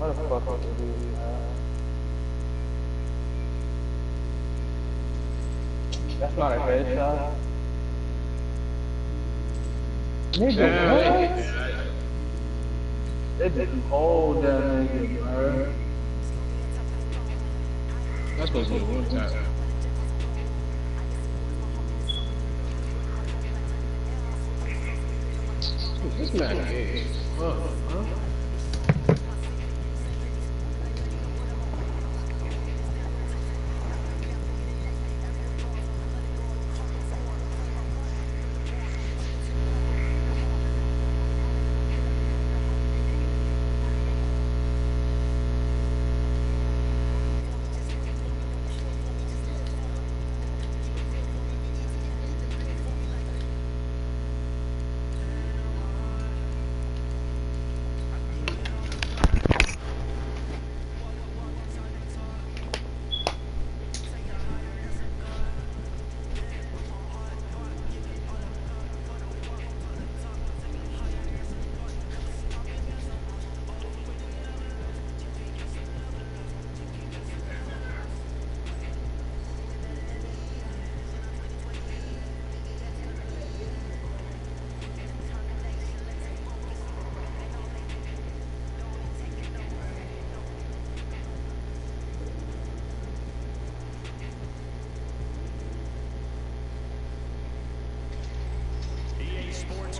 Motherfucker, dude. That's not a headshot. Nigga, what? They just hold that nigga, bro. That's supposed to be a one tap. This man is. Huh?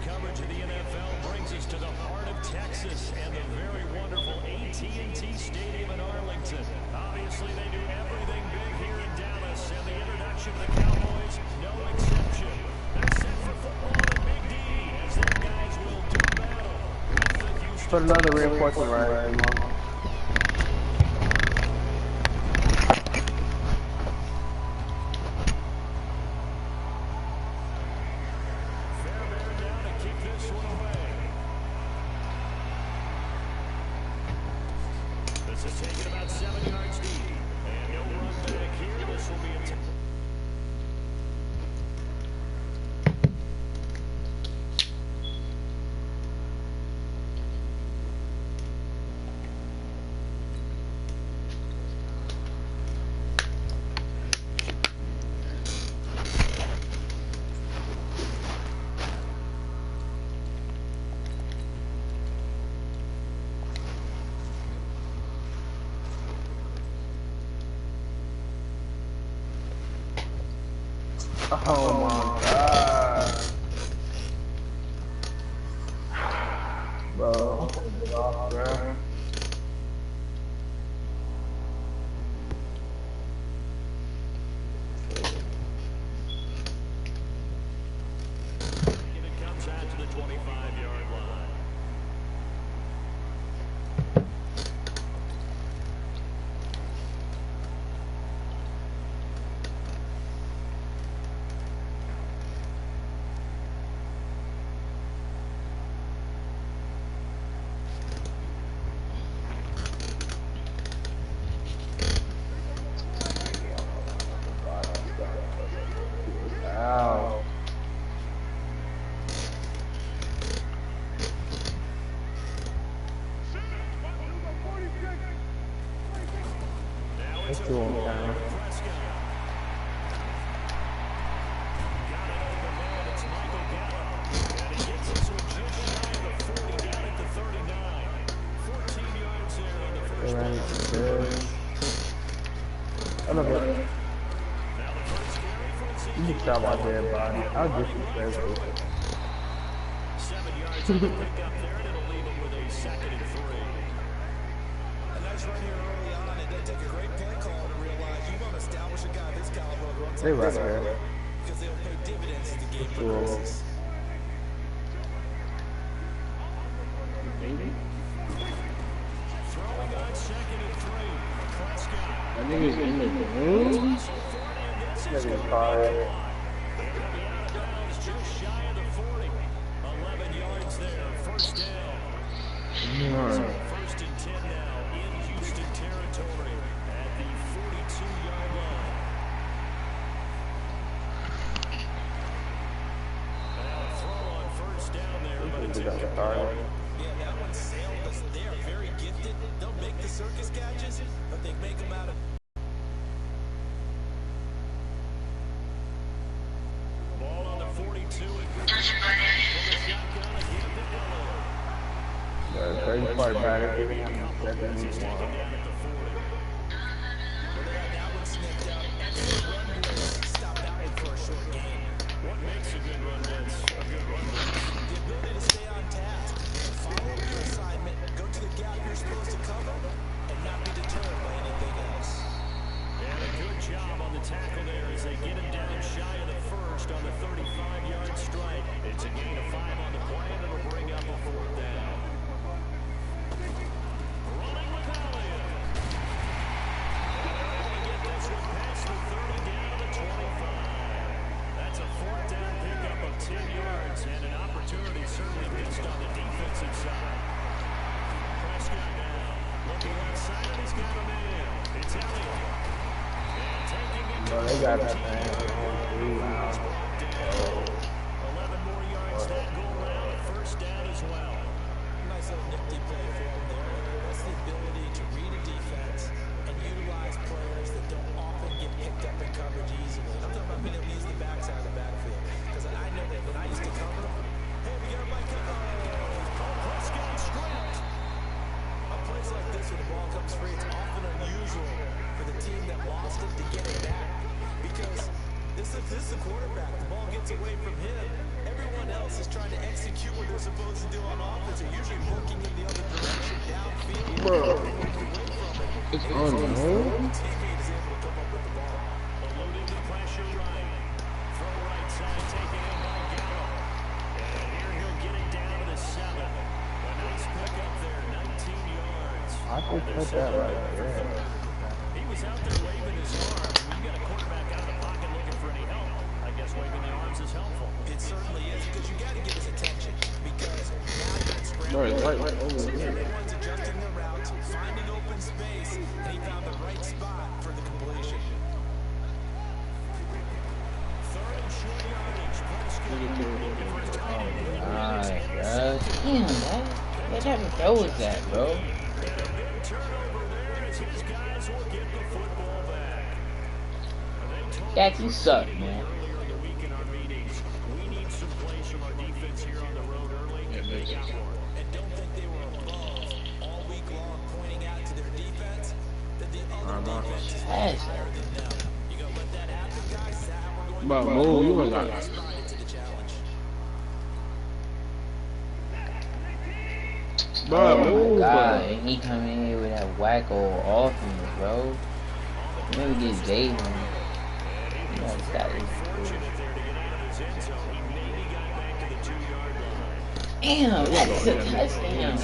Coverage of the NFL brings us to the heart of Texas and the very wonderful AT&T Stadium in Arlington. Obviously, they do everything big here in Dallas, and the introduction of the Cowboys, no exception. They're set for football in Big D, as their guys will do battle with the Houston. Put another reinforcement right. This is taking about 7 yards deep. And no run back here. This will be a Oh my god. Bro. Get off, bro. it comes out to the 25-yard line. Ow. Let's do one down. I love it. You can stop my dead body. I'll disrespect it. 7 yards to pick up there, and it'll leave it with a 2nd and 3. And that's right here early on. It does take a great play call to realize you want to establish a guy this caliber runs They like right this there. because they'll pay dividends as the game Cool. progresses. Throwing on 2nd and 3. Prescott. That nigga's in the room. Nigga fired. Just shy of the 40. 11 yards there. First down. First and 10 now in Houston territory at the 42-yard line. Now a throw on first down there, but it's Got the card. Yeah, that one can sail this. They are very gifted. They'll make the circus catches, but they make them out of. Ball on the 42. The crazy part about it, giving him the second He's taken one. down at the 40. That one sniffed out. Excellent run blitz. Stop that one for a short gain. What makes a good run blitz a good run blitz? The ability to stay on task, follow your assignment, go to the gap you're supposed to cover, and not be deterred by anything else. And a good job on the tackle there as they get him down shy of the first on the 35-yard strike. It's a gain of 5 on the play, and it'll bring up a 4th down. Running with Elliott. And they're able to get this one past the 30 down to the 25. That's a 4th down pickup of 10 yards, and an opportunity certainly missed on the defensive side. Prescott now looking outside, and he's got him in. It's Elliott. And taking it to They got that the 14 thing. yards. 11 more yards that go around, a 1st down as well. Nice little nifty play for him there. That's the ability to read a defense and utilize players that don't often get picked up in coverage easily. I'm talking about being able to use the backside of the backfield. Because I know that when I used to cover, hey, we got Mike. Prescott stripped. On plays like this where the ball comes free, it's often unusual for the team that lost it to get it back. Because this is the quarterback. The ball gets away from him. Everyone else is trying to execute what they're supposed to do on offense. They're usually working in the other direction, downfield. It's on the road. Teammate is able to come up with the ball. Loaded to pressure right. From right side, taking it by Gallo. And here he'll get it down to the 7. A nice pick up there, 19 yards. I could put that right there. He was out there waving his arm. When you got a quarterback out of the pocket looking for any help, I guess waving the arms is helpful. It certainly is, because you got to get his attention. Because now you're in scramble. Right over So here. everyone's adjusting their route, finding open space, and he found the right spot for the completion. 3rd and short yardage. Prescott looking for his tight end. Alright, guys. Damn, man. What type of throw is that, bro? And a big turnover there as his guys will get the football back. Dak, you suck, man. Earlier in the week in our meetings, we need some plays from our defense here on the road early. Yeah, They got one. And don't think they were above all week long, pointing out to their defense that the other defense is Yes. higher than them. You gonna let that happen, guys? Is that how we're going But to move, you was like, respond to the challenge? bro, Oh move, my god, bro. and he come in here with that wacko offense, bro. Maybe get Jay him. You know, stop this. Fortunate there to get out of his end zone. He maybe got back to the 2-yard line. Damn, that's a touchdown.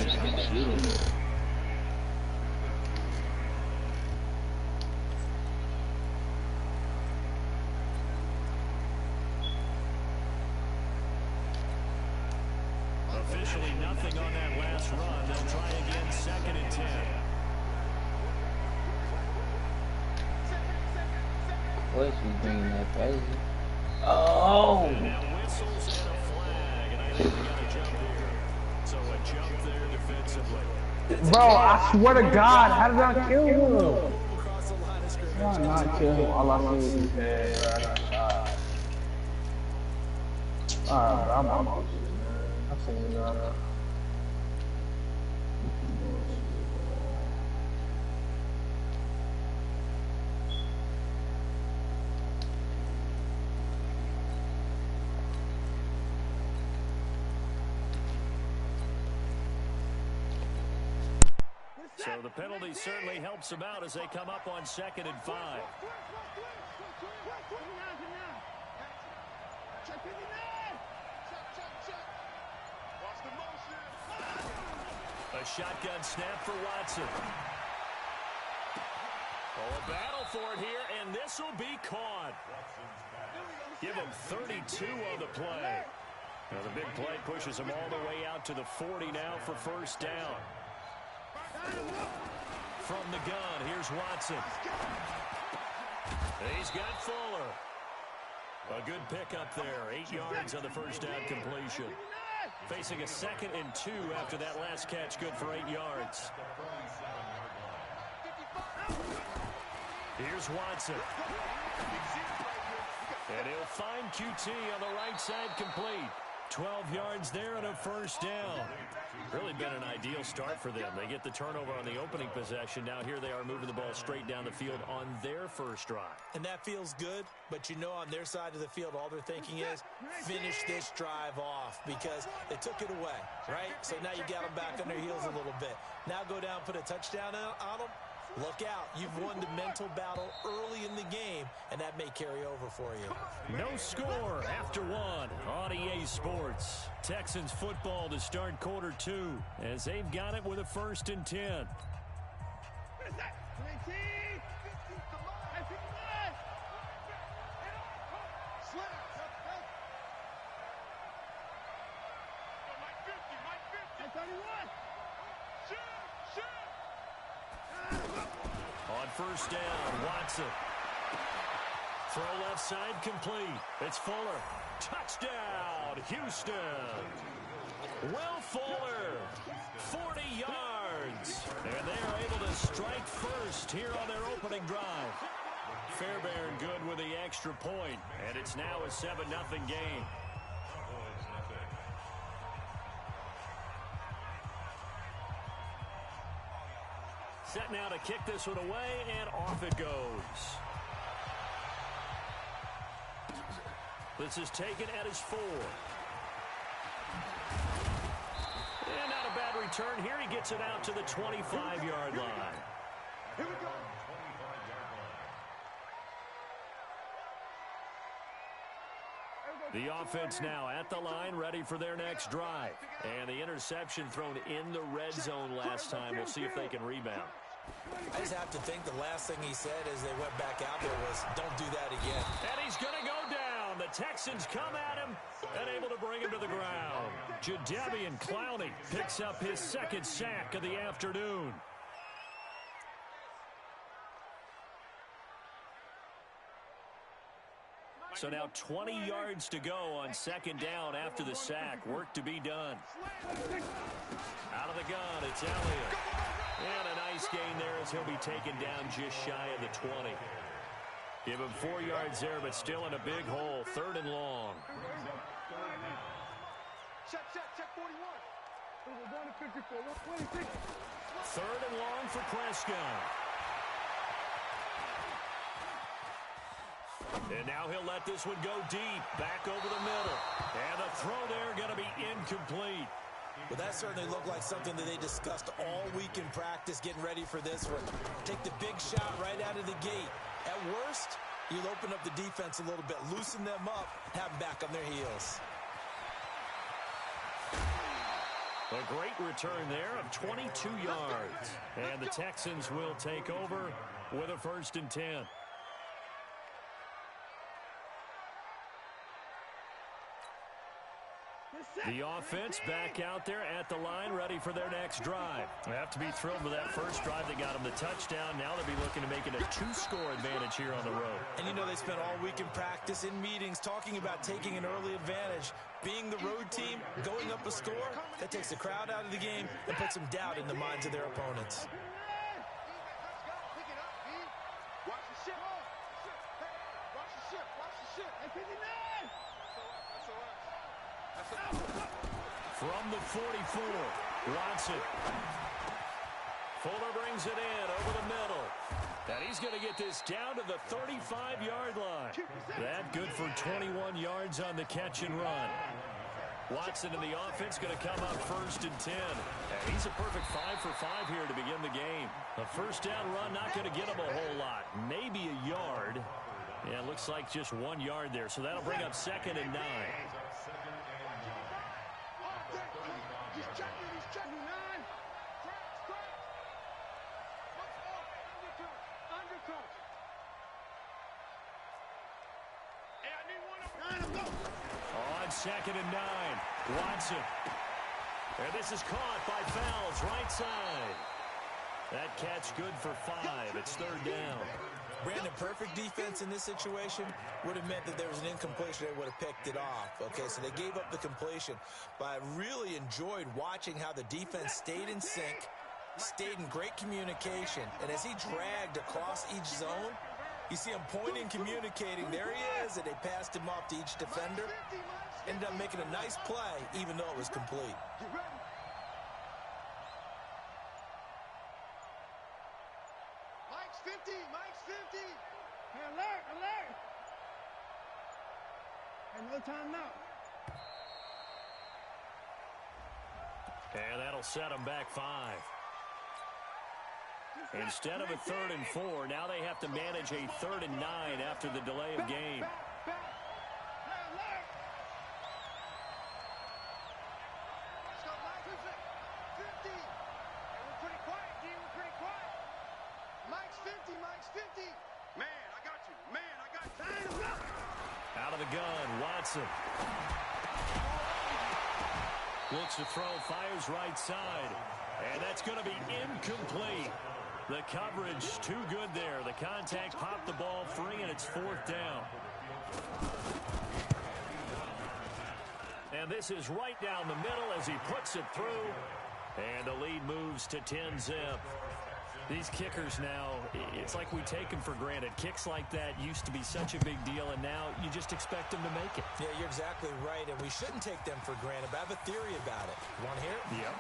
Officially nothing on that last run. They'll try again, 2nd and 10. What's we bringing that crazy? Oh! Now whistles and a flag, and I think we got a jump here. So a jump there defensively. Bro, I swear to God, how did I kill him? Across the line of scrimmage. Why not kill him? All I see is his head, bro. I got shot. Alright, I'm almost. I seen it, bro. So the penalty certainly helps them out as they come up on 2nd and 5. A shotgun snap for Watson. Oh, a battle for it here, and this will be caught. Give him 32 on the play. Now the big play pushes him all the way out to the 40 now for 1st down. From the gun, here's Watson. He's got Fuller. A good pickup there. 8 yards on the 1st down completion. Facing a 2nd and 2 after that last catch, good for 8 yards. Here's Watson. And he'll find QT on the right side, complete. 12 yards there and a first down. Really been an ideal start for them. They get the turnover on the opening possession. Now here they are moving the ball straight down the field on their first drive. And that feels good, but you know on their side of the field, all they're thinking is finish this drive off because they took it away, right? So now you got them back on their heels a little bit. Now go down, put a touchdown on them. Look out. You've won the mental battle early in the game, and that may carry over for you. No score after 1 on EA Sports. Texans football to start quarter 2 as they've got it with a 1st and 10. On first down, Watson. Throw left side complete. It's Fuller. Touchdown, Houston. Will Fuller, 40 yards. And they are able to strike first here on their opening drive. Fairbairn good with the extra point, and it's now a 7-0 game. Set now to kick this one away, and off it goes. This is taken at his 4. And not a bad return here. He gets it out to the 25-yard line. Here we go. The offense now at the line, ready for their next drive. And the interception thrown in the red zone last time. We'll see if they can rebound. I just have to think the last thing he said as they went back out there was, don't do that again. And he's going to go down. The Texans come at him and able to bring him to the ground. Jadeveon Clowney picks up his 2nd sack of the afternoon. So now 20 yards to go on 2nd down after the sack. Work to be done. Out of the gun, it's Elliott. And a nice gain there as he'll be taken down just shy of the 20. Give him 4 yards there, but still in a big hole. 3rd and long. Check 41. 154, 3rd and long for Prescott. And now he'll let this one go deep, back over the middle. And the throw there going to be incomplete. Well, that certainly looked like something that they discussed all week in practice, getting ready for this one. Take the big shot right out of the gate. At worst, you'll open up the defense a little bit, loosen them up, have them back on their heels. A great return there of 22 yards. And the Texans will take over with a 1st and 10. The offense back out there at the line, ready for their next drive. They have to be thrilled with that first drive that got them the touchdown. Now they'll be looking to make it a 2-score advantage here on the road. And you know they spent all week in practice, in meetings, talking about taking an early advantage. Being the road team, going up a score, that takes the crowd out of the game and puts some doubt in the minds of their opponents. From the 44, Watson. Fuller brings it in over the middle. And he's going to get this down to the 35-yard line. That good for 21 yards on the catch and run. Watson in the offense going to come up 1st and 10. And he's a perfect 5 for 5 here to begin the game. A 1st down run not going to get him a whole lot. Maybe a yard. Yeah, it looks like just 1 yard there. So that'll bring up 2nd and 9. He's checking 9. Undercut. Hey, I need one of 9. On 2nd and 9, Watson. And this is caught by Fells, right side. That catch good for 5. It's 3rd down. Brandon, perfect defense in this situation would have meant that there was an incompletion. They would have picked it off. Okay, so they gave up the completion. But I really enjoyed watching how the defense stayed in sync, stayed in great communication. And as he dragged across each zone, you see him pointing, communicating. There he is, and they passed him off to each defender. Ended up making a nice play, even though it was complete. Mike's 50. Mike's 50. Hey, alert, alert. Hey, no time now. And that'll set them back 5. Instead of a 3rd and 4, now they have to manage a 3rd and 9 after the delay of game. Out of the gun, Watson. Looks to throw, fires right side. And that's going to be incomplete. The coverage too good there. The contact popped the ball free, and it's 4th down. And this is right down the middle as he puts it through. And the lead moves to 10-zip. These kickers now, it's like we take them for granted. Kicks like that used to be such a big deal, and now you just expect them to make it. Yeah, you're exactly right, and we shouldn't take them for granted, but I have a theory about it. You want to hear it? Yep.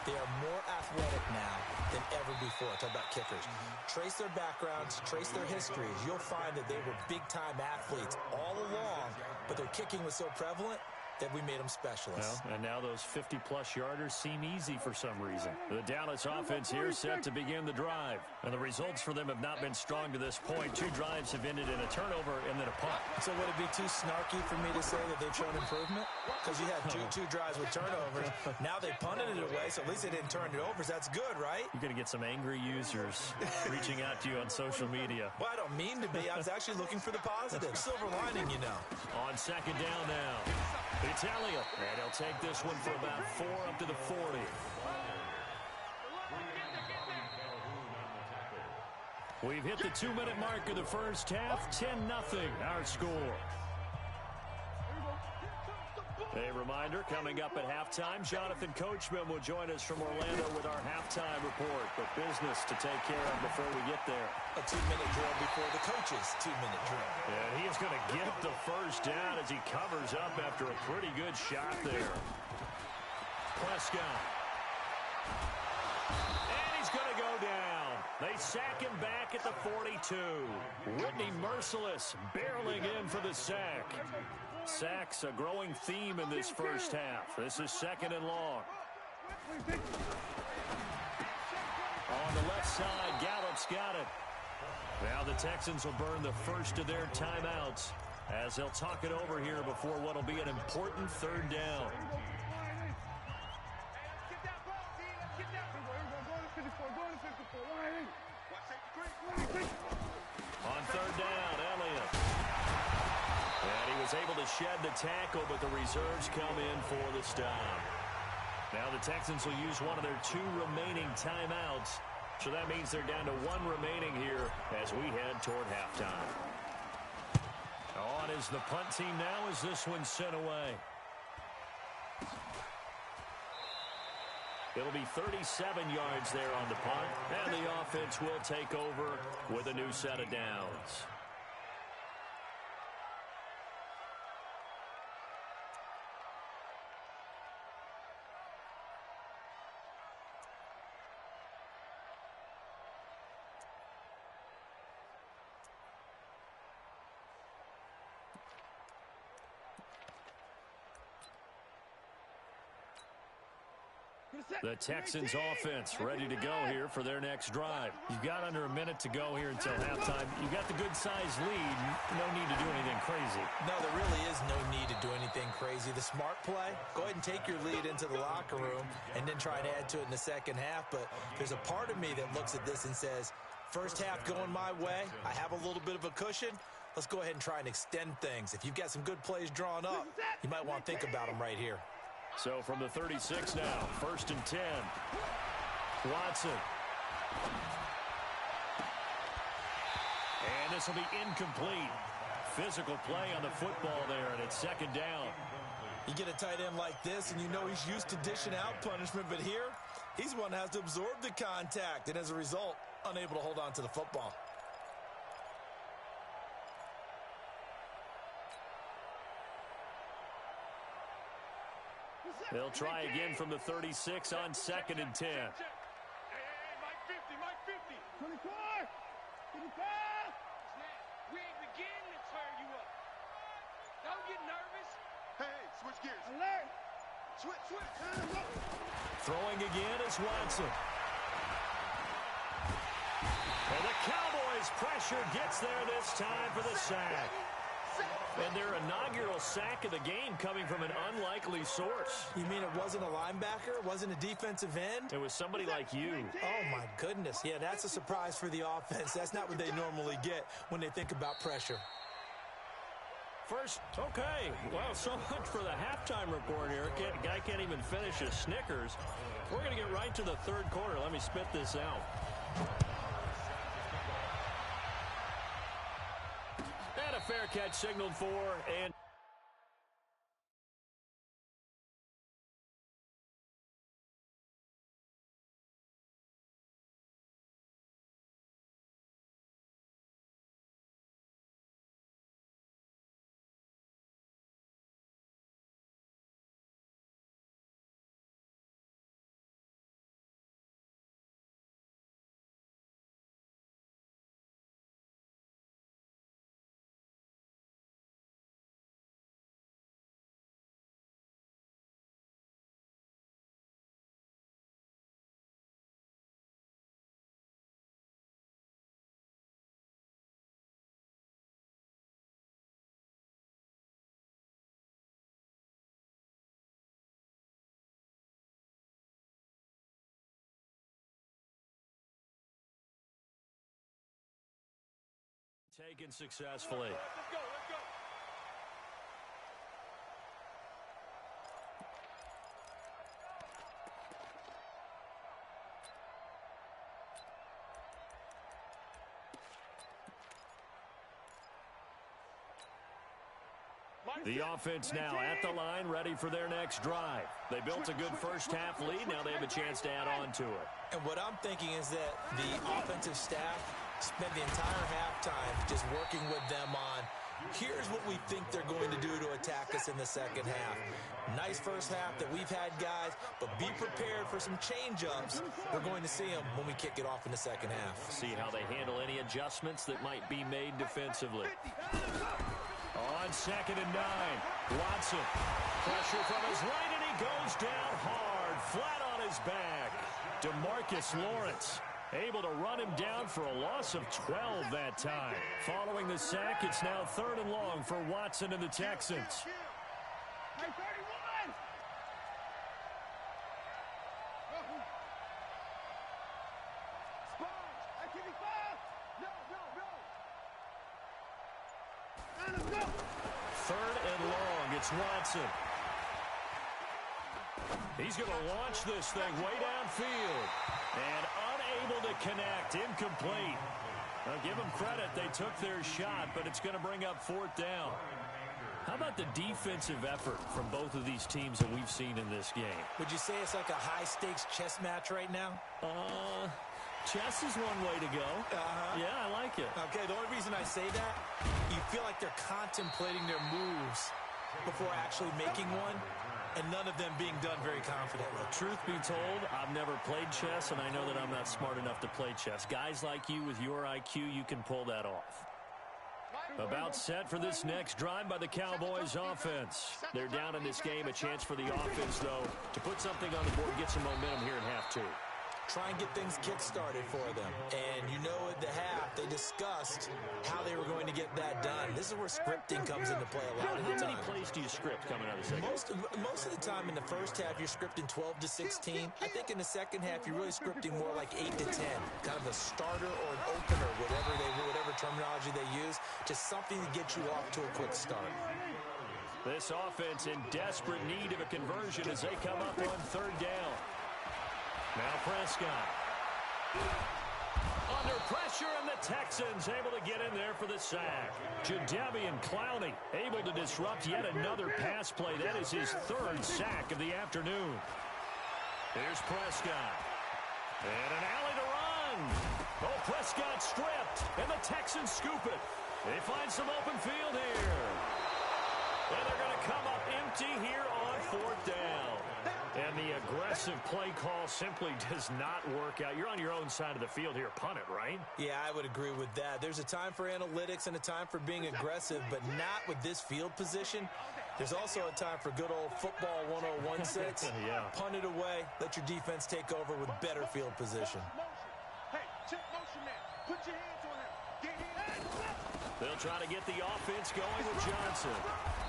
They are more athletic now than ever before. Talk about kickers. Trace their backgrounds, trace their histories. You'll find that they were big-time athletes all along, but their kicking was so prevalent that we made them specialists. Well, and now those 50-plus yarders seem easy for some reason. The Dallas offense here set to begin the drive. And the results for them have not been strong to this point. 2 drives have ended in a turnover and then a punt. So would it be too snarky for me to say that they've shown improvement? Because you had two drives with turnovers. Now they punted it away, so at least they didn't turn it over. So that's good, right? You're going to get some angry users reaching out to you on social media. Well, I don't mean to be. I was actually looking for the positive. Silver lining, you know. On 2nd down now. Italia, and he'll take this one for about 4 up to the 40. We've hit the 2-minute mark of the first half. 10-0 our score. A reminder, coming up at halftime, Jonathan Coachman will join us from Orlando with our halftime report. But business to take care of before we get there. A 2-minute drill before the coach's 2-minute drill. And he is going to get the first down as he covers up after a pretty good shot there. Prescott. And he's going to go down. They sack him back at the 42. Whitney Merciless barreling in for the sack. Sacks a growing theme in this first half. This is 2nd and long. On the left side, Gallup's got it. Now the Texans will burn the first of their timeouts as they'll talk it over here before what will be an important 3rd down. On 3rd down, Elliott. And he was able to shed the tackle, but the reserves come in for the stop. Now the Texans will use one of their 2 remaining timeouts. So that means they're down to 1 remaining here as we head toward halftime. On is the punt team now as this one's sent away. It'll be 37 yards there on the punt, and the offense will take over with a new set of downs. The Texans offense ready to go here for their next drive. You've got under a minute to go here until halftime. You've got the good-sized lead. No need to do anything crazy. No, there really is no need to do anything crazy. The smart play, go ahead and take your lead into the locker room and then try and add to it in the second half. But there's a part of me that looks at this and says, first half going my way, I have a little bit of a cushion. Let's go ahead and try and extend things. If you've got some good plays drawn up, you might want to think about them right here. So from the 36 now, 1st and 10. Watson. And this will be incomplete. Physical play on the football there, and it's second down. You get a tight end like this, and you know he's used to dishing out punishment, but here, he's one that has to absorb the contact, and as a result, unable to hold on to the football. They'll try again from the 36 on 2nd and 10. Hey, Mike 50, Mike 50. 24, 25. We ain't beginning to turn you up. Don't get nervous. Hey, switch gears. Alert. Switch. Throwing again is Watson. And the Cowboys' pressure gets there this time for the sack. And their inaugural sack of the game coming from an unlikely source. You mean it wasn't a linebacker? It wasn't a defensive end? It was somebody like you. Oh, my goodness. Yeah, that's a surprise for the offense. That's not what they normally get when they think about pressure. First, okay. Well, so much for the halftime report here. Guy can't even finish his Snickers. We're going to get right to the third quarter. Let me spit this out. And a fair catch signaled for, and taken successfully. Let's go. The offense now at the line, ready for their next drive. They built a good first-half lead. Now they have a chance to add on to it. And what I'm thinking is that the offensive staff spent the entire halftime just working with them on, here's what we think they're going to do to attack us in the second half. Nice first half that we've had, guys, but be prepared for some change-ups. We're going to see them when we kick it off in the second half. See how they handle any adjustments that might be made defensively. On 2nd and 9, Watson. Pressure from his right, and he goes down hard, flat on his back. DeMarcus Lawrence able to run him down for a loss of 12 that time. Following the sack, it's now 3rd and long for Watson and the Texans. Hey, 31. Sponge. Hey, 55. No. Let's go. 3rd and long, it's Watson. He's going to launch this thing way downfield. And unable to connect, incomplete. Now give them credit, they took their shot, but it's going to bring up 4th down. How about the defensive effort from both of these teams that we've seen in this game? Would you say it's like a high-stakes chess match right now? Chess is one way to go. Yeah, I like it. Okay, the only reason I say that, you feel like they're contemplating their moves before actually making one, and none of them being done very confidently. Truth be told, I've never played chess, and I know that I'm not smart enough to play chess. Guys like you with your IQ, you can pull that off. About set for this next drive by the Cowboys offense. They're down in this game. A chance for the offense, though, to put something on the board and get some momentum here in half 2. Try and get things kick-started for them. And you know at the half, they discussed how they were going to get that done. This is where scripting comes into play a lot of the time. How many plays do you script coming out of the second? Most of the time in the first half, you're scripting 12 to 16. I think in the second half, you're really scripting more like 8 to 10. Kind of a starter or an opener, whatever terminology they use. Just something to get you off to a quick start. This offense in desperate need of a conversion as they come up on 3rd down. Now Prescott. Under pressure, and the Texans able to get in there for the sack. Jadeveon Clowney able to disrupt yet another pass play. That is his third sack of the afternoon. Here's Prescott. And an alley to run. Oh, Prescott stripped, and the Texans scoop it. They find some open field here. And they're going to come up empty here on fourth down. And the aggressive play call simply does not work out. You're on your own side of the field here. Punt it, right? Yeah, I would agree with that. There's a time for analytics and a time for being aggressive, but not with this field position. There's also a time for good old football 101-6. Yeah. Punt it away. Let your defense take over with better field position. Hey, check motion man. Put your hands on him. Get hands. They'll try to get the offense going with Johnson.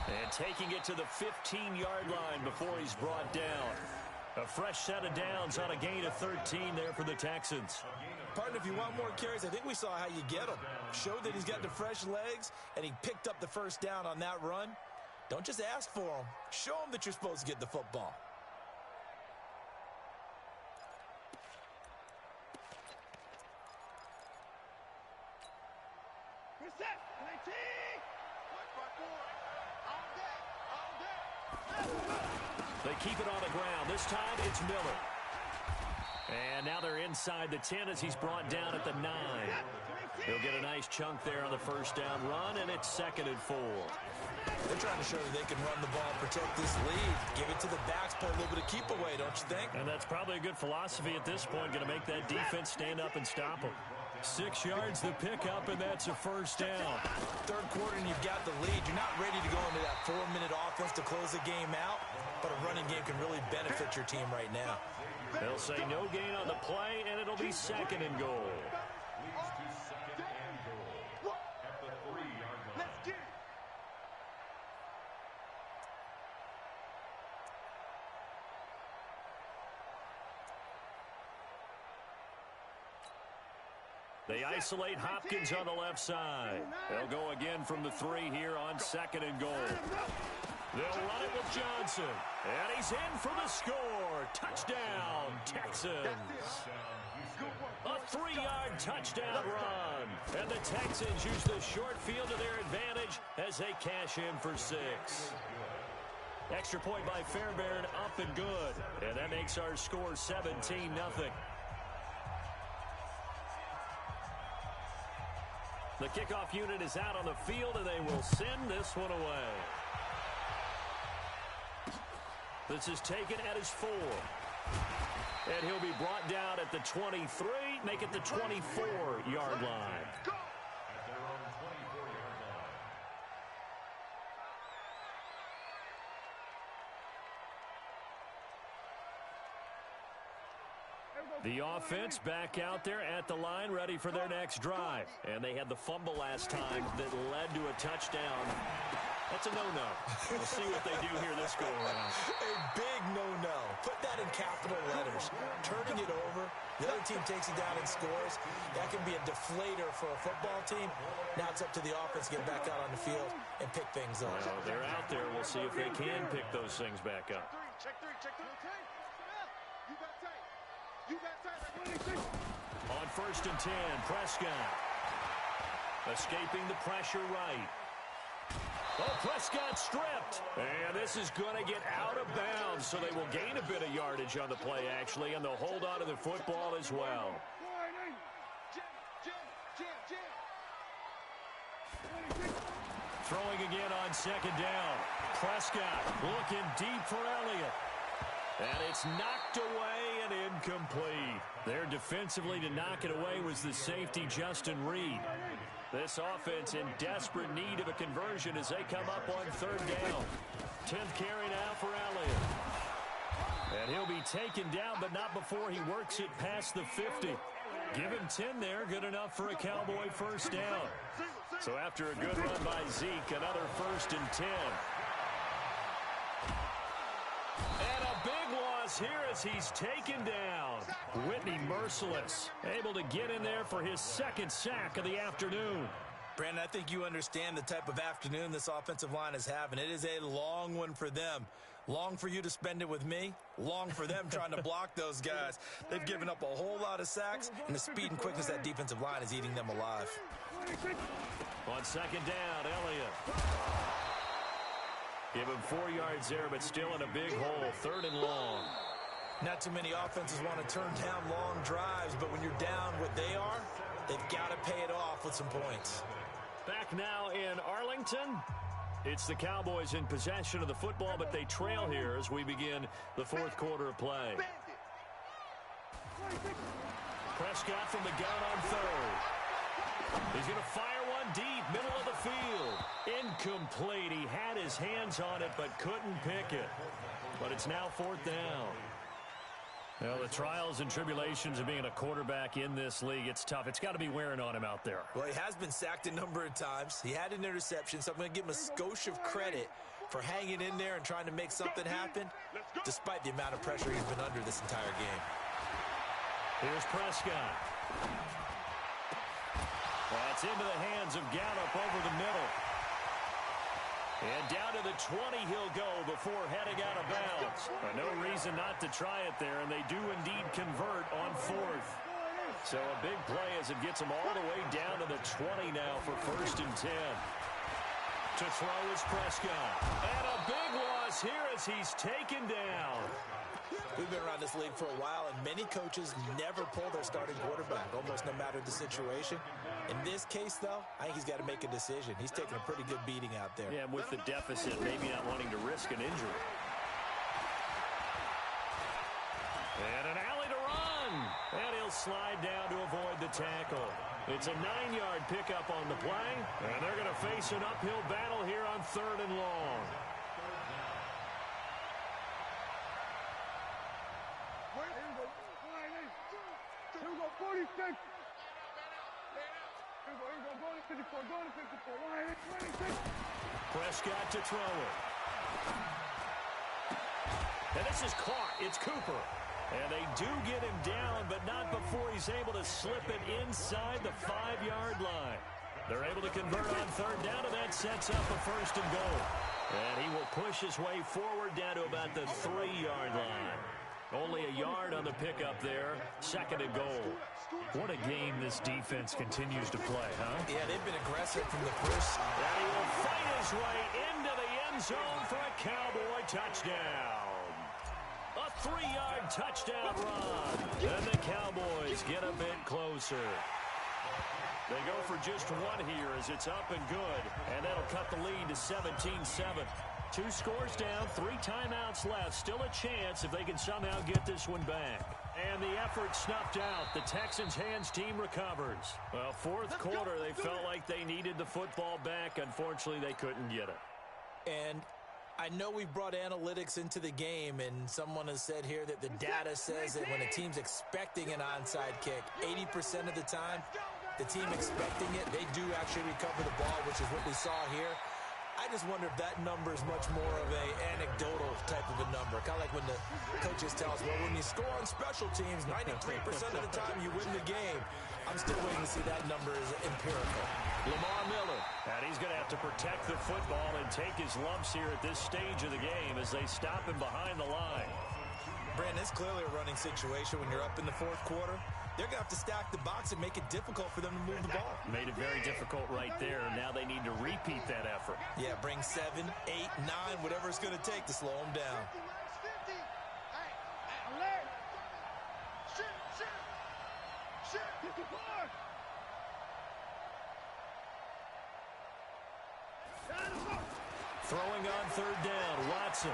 And taking it to the 15-yard line before he's brought down. A fresh set of downs on a gain of 13 there for the Texans. Partner, if you want more carries, I think we saw how you get him. Showed that he's got the fresh legs, and he picked up the first down on that run. Don't just ask for him. Show him that you're supposed to get the football. Reset. 19. All day. They keep it on the ground. This time it's Miller. And now they're inside the 10 as he's brought down at the 9. He'll get a nice chunk there on the first down run, and it's 2nd and 4. They're trying to show that they can run the ball and protect this lead. Give it to the backs, play a little bit of keep away, don't you think? And that's probably a good philosophy at this point, going to make that defense stand up and stop them. 6 yards the pickup, and that's a first down. Third quarter, and you've got the lead. You're not ready to go into that 4-minute offense to close the game out, but a running game can really benefit your team right now. They'll say no gain on the play, and it'll be 2nd and goal. Let's get it. They isolate Hopkins on the left side. They'll go again from the 3 here on 2nd and goal. They'll run it with Johnson. And he's in for the score. Touchdown, Texans. A 3-yard touchdown run. And the Texans use the short field to their advantage as they cash in for 6. Extra point by Fairbairn, up and good. And that makes our score 17-0. The kickoff unit is out on the field, and they will send this one away. This is taken at his 4. And he'll be brought down at the 23, make it the 24-yard line. The offense back out there at the line, ready for their next drive. And they had the fumble last time that led to a touchdown. That's a no-no. We'll see what they do here this go-around. A big no-no. Put that in capital letters. Turning it over, the other team takes it down and scores. That can be a deflator for a football team. Now it's up to the offense to get back out on the field and pick things up. Well, they're out there. We'll see if they can pick those things back up. Check three. You got tight. You got tight. On 1st and 10, Prescott. Escaping the pressure right. Oh, Prescott stripped. And this is going to get out of bounds, so they will gain a bit of yardage on the play, actually, and they'll hold on to the football as well. Throwing again on 2nd down. Prescott looking deep for Elliott. And it's knocked away and incomplete. There defensively to knock it away was the safety, Justin Reed. This offense in desperate need of a conversion as they come up on 3rd down. 10th carry now for Elliott. And he'll be taken down, but not before he works it past the 50. Give him 10 there, good enough for a Cowboy first down. So after a good run by Zeke, another 1st and 10. Here as he's taken down. Whitney merciless, able to get in there for his 2nd sack of the afternoon. Brandon, I think you understand the type of afternoon this offensive line is having. It is a long one for them. Long for you to spend it with me, long for them trying to block those guys. They've given up a whole lot of sacks, and the speed and quickness of that defensive line is eating them alive. On second down, Elliott. Give him 4 yards there, but still in a big hole. 3rd and long. Not too many offenses want to turn down long drives, but when you're down what they are, they've got to pay it off with some points. Back now in Arlington. It's the Cowboys in possession of the football, but they trail here as we begin the 4th quarter of play. Prescott from the gun on 3rd. He's going to fire one deep, middle of the field. Incomplete. He had his hands on it, but couldn't pick it. But it's now 4th down. Well, the trials and tribulations of being a quarterback in this league, it's tough. It's got to be wearing on him out there. Well, he has been sacked a number of times. He had an interception, so I'm going to give him a skosh of credit for hanging in there and trying to make something happen, despite the amount of pressure he's been under this entire game. Here's Prescott. That's into the hands of Gallup over the middle. And down to the 20 he'll go before heading out of bounds. No reason not to try it there, and they do indeed convert on 4th. So a big play as it gets them all the way down to the 20 now for 1st and 10. To throw is Prescott. And a big loss here as he's taken down. We've been around this league for a while, and many coaches never pull their starting quarterback, almost no matter the situation. In this case, though, I think he's got to make a decision. He's taking a pretty good beating out there. Yeah, and with the deficit, maybe not wanting to risk an injury. And an alley to run. And he'll slide down to avoid the tackle. It's a 9-yard pickup on the play, and they're going to face an uphill battle here on 3rd and long. Here we go, 46. Here we go, go to 54, go to 54. 26. Prescott to throw it. And this is caught. It's Cooper. And they do get him down, but not before he's able to slip it inside the 5-yard line. They're able to convert on 3rd down, and that sets up a 1st and goal. And he will push his way forward down to about the 3-yard line. Only a yard on the pickup there. 2nd and goal. What a game this defense continues to play, huh? Yeah, they've been aggressive from the first. And he will fight his way into the end zone for a Cowboy touchdown. A 3-yard touchdown run. And the Cowboys get a bit closer. They go for just one here as it's up and good. And that'll cut the lead to 17-7. 2 scores down, 3 timeouts left. Still a chance if they can somehow get this one back. And the effort snuffed out. The Texans' hands team recovers. Well, 4th quarter, they felt like they needed the football back. Unfortunately, they couldn't get it. And I know we brought analytics into the game, and someone has said here that the data says that when a team's expecting an onside kick, 80% of the time, the team expecting it, they do actually recover the ball, which is what we saw here. I just wonder if that number is much more of a anecdotal type of a number. Kind of like when the coaches tell us, well, when you score on special teams, 93% of the time you win the game. I'm still waiting to see that number is empirical. Lamar Miller. And he's going to have to protect the football and take his lumps here at this stage of the game as they stop him behind the line. Brandon, it's clearly a running situation when you're up in the 4th quarter. They're going to have to stack the box and make it difficult for them to move the ball. Made it very difficult right there. Now they need to repeat that effort. Yeah, bring 7, 8, 9, whatever it's going to take to slow them down. Hey, alert. Shoot. Get the ball. Throwing on 3rd down, Watson.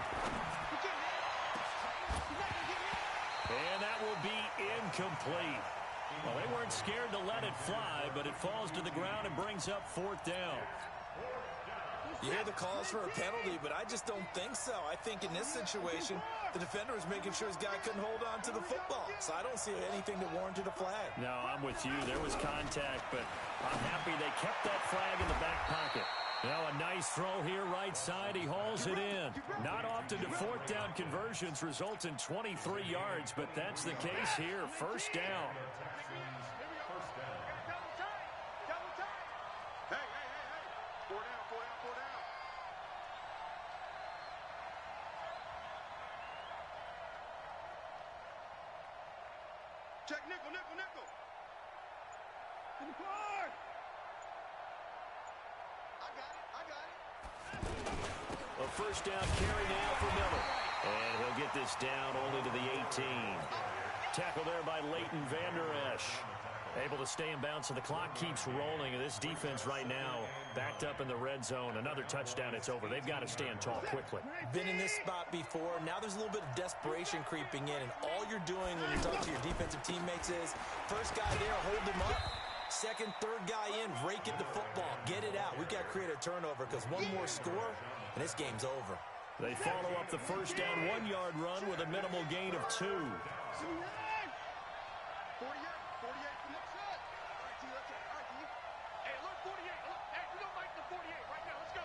And that will be incomplete. Well, they weren't scared to let it fly, but it falls to the ground and brings up 4th down. You hear the calls for a penalty, but I just don't think so. I think in this situation, the defender was making sure his guy couldn't hold on to the football. So I don't see anything that warranted a flag. No, I'm with you. There was contact, but I'm happy they kept that flag in the back pocket. Now a nice throw here right side. He hauls it in. Not often do 4th down conversions result in 23 yards, but that's the case here. 1st down. Hey. 4 down. Check nickel, nickel, nickel. In the car. I got it. A first down carry now for Miller. And he'll get this down only to the 18. Tackle there by Leighton Vander Esch. Able to stay in bounds, so the clock keeps rolling. And this defense right now backed up in the red zone. Another touchdown, it's over. They've got to stand tall quickly. Been in this spot before. Now there's a little bit of desperation creeping in, and all you're doing when you talk to your defensive teammates is first guy there, hold him up. Second, third guy in, rake at the football. Get it out. We've got to create a turnover because one more score, and this game's over. They follow up the first down 1-yard run with a minimal gain of 2. 48, 48 from the set. All right, T, let's go. All right, T. Hey, look, 48. Look, hey, we don't make the 48 right now. Let's go.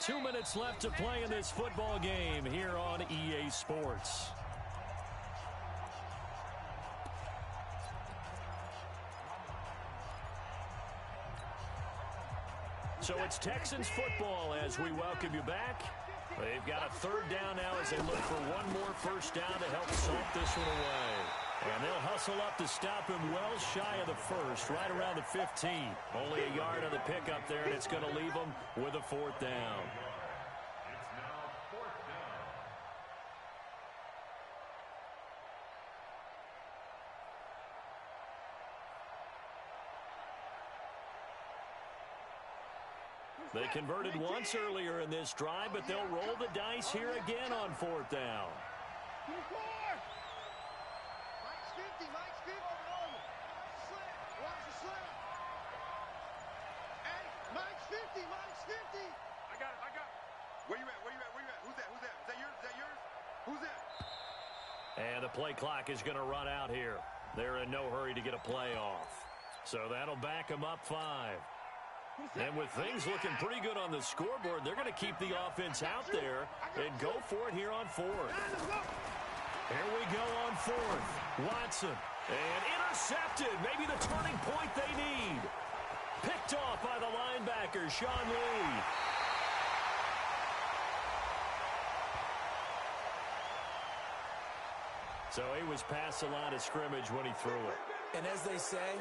2 minutes left to play in this football game here on EA Sports. So it's Texans football as we welcome you back. They've got a third down now as they look for one more first down to help salt this one away. And they'll hustle up to stop him well shy of the first, right around the 15. Only a yard on the pickup there, and it's going to leave them with a fourth down. They converted once earlier in this drive, but they'll roll the dice here again on fourth down. Mike's 50, Mike's 50. Slip, watch the slip. Hey, Mike's 50, Mike's 50. I got it. Where you at, where you at, where you at? Who's that, who's that? Is that yours, is that yours? Who's that? And the play clock is going to run out here. They're in no hurry to get a play off. So that'll back them up 5. And with things looking pretty good on the scoreboard, they're going to keep the offense out there and go for it here on fourth. Here we go on fourth. Watson. And intercepted. Maybe the turning point they need. Picked off by the linebacker, Sean Lee. So he was past the line of scrimmage when he threw it. And as they say,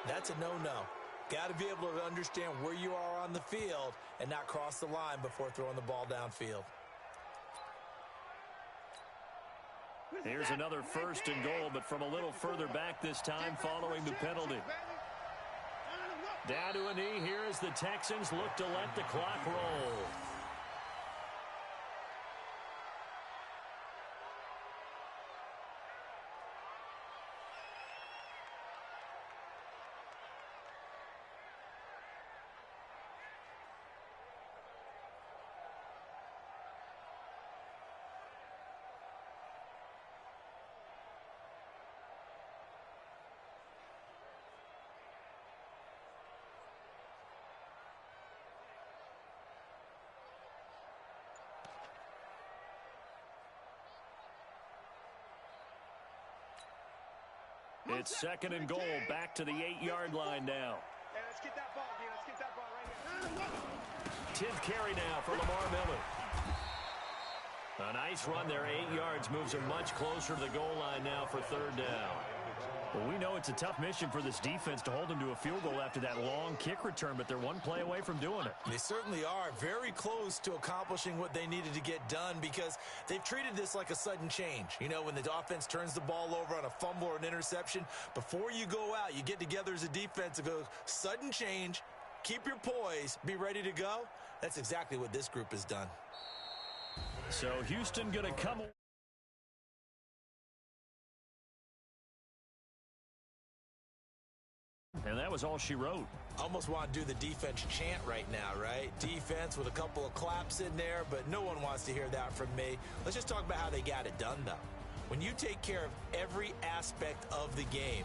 that's a no-no. Got to be able to understand where you are on the field and not cross the line before throwing the ball downfield. Here's another first and goal, but from a little further back this time following the penalty. Down to a knee here as the Texans look to let the clock roll. It's second and goal, back to the 8-yard line now. Hey, let's get that ball, D. Let's get that ball right here. 10th carry now for Lamar Miller. A nice run there, 8 yards, moves him much closer to the goal line now for third down. Well, we know it's a tough mission for this defense to hold them to a field goal after that long kick return, but they're one play away from doing it. They certainly are very close to accomplishing what they needed to get done because they've treated this like a sudden change. You know, when the offense turns the ball over on a fumble or an interception, before you go out, you get together as a defense and go, sudden change, keep your poise, be ready to go. That's exactly what this group has done. So Houston going to come. And that was all she wrote. Almost want to do the defense chant right now, right? Defense with a couple of claps in there, but no one wants to hear that from me. Let's just talk about how they got it done, though. When you take care of every aspect of the game,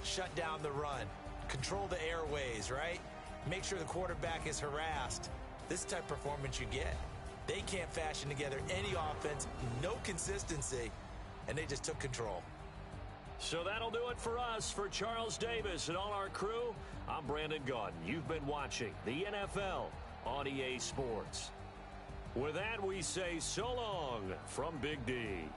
shut down the run, control the airways, right? Make sure the quarterback is harassed. This is the type of performance you get. They can't fashion together any offense, no consistency, and they just took control. So that'll do it for us. For Charles Davis and all our crew, I'm Brandon Gaudin. You've been watching the NFL on EA Sports. With that, we say so long from Big D.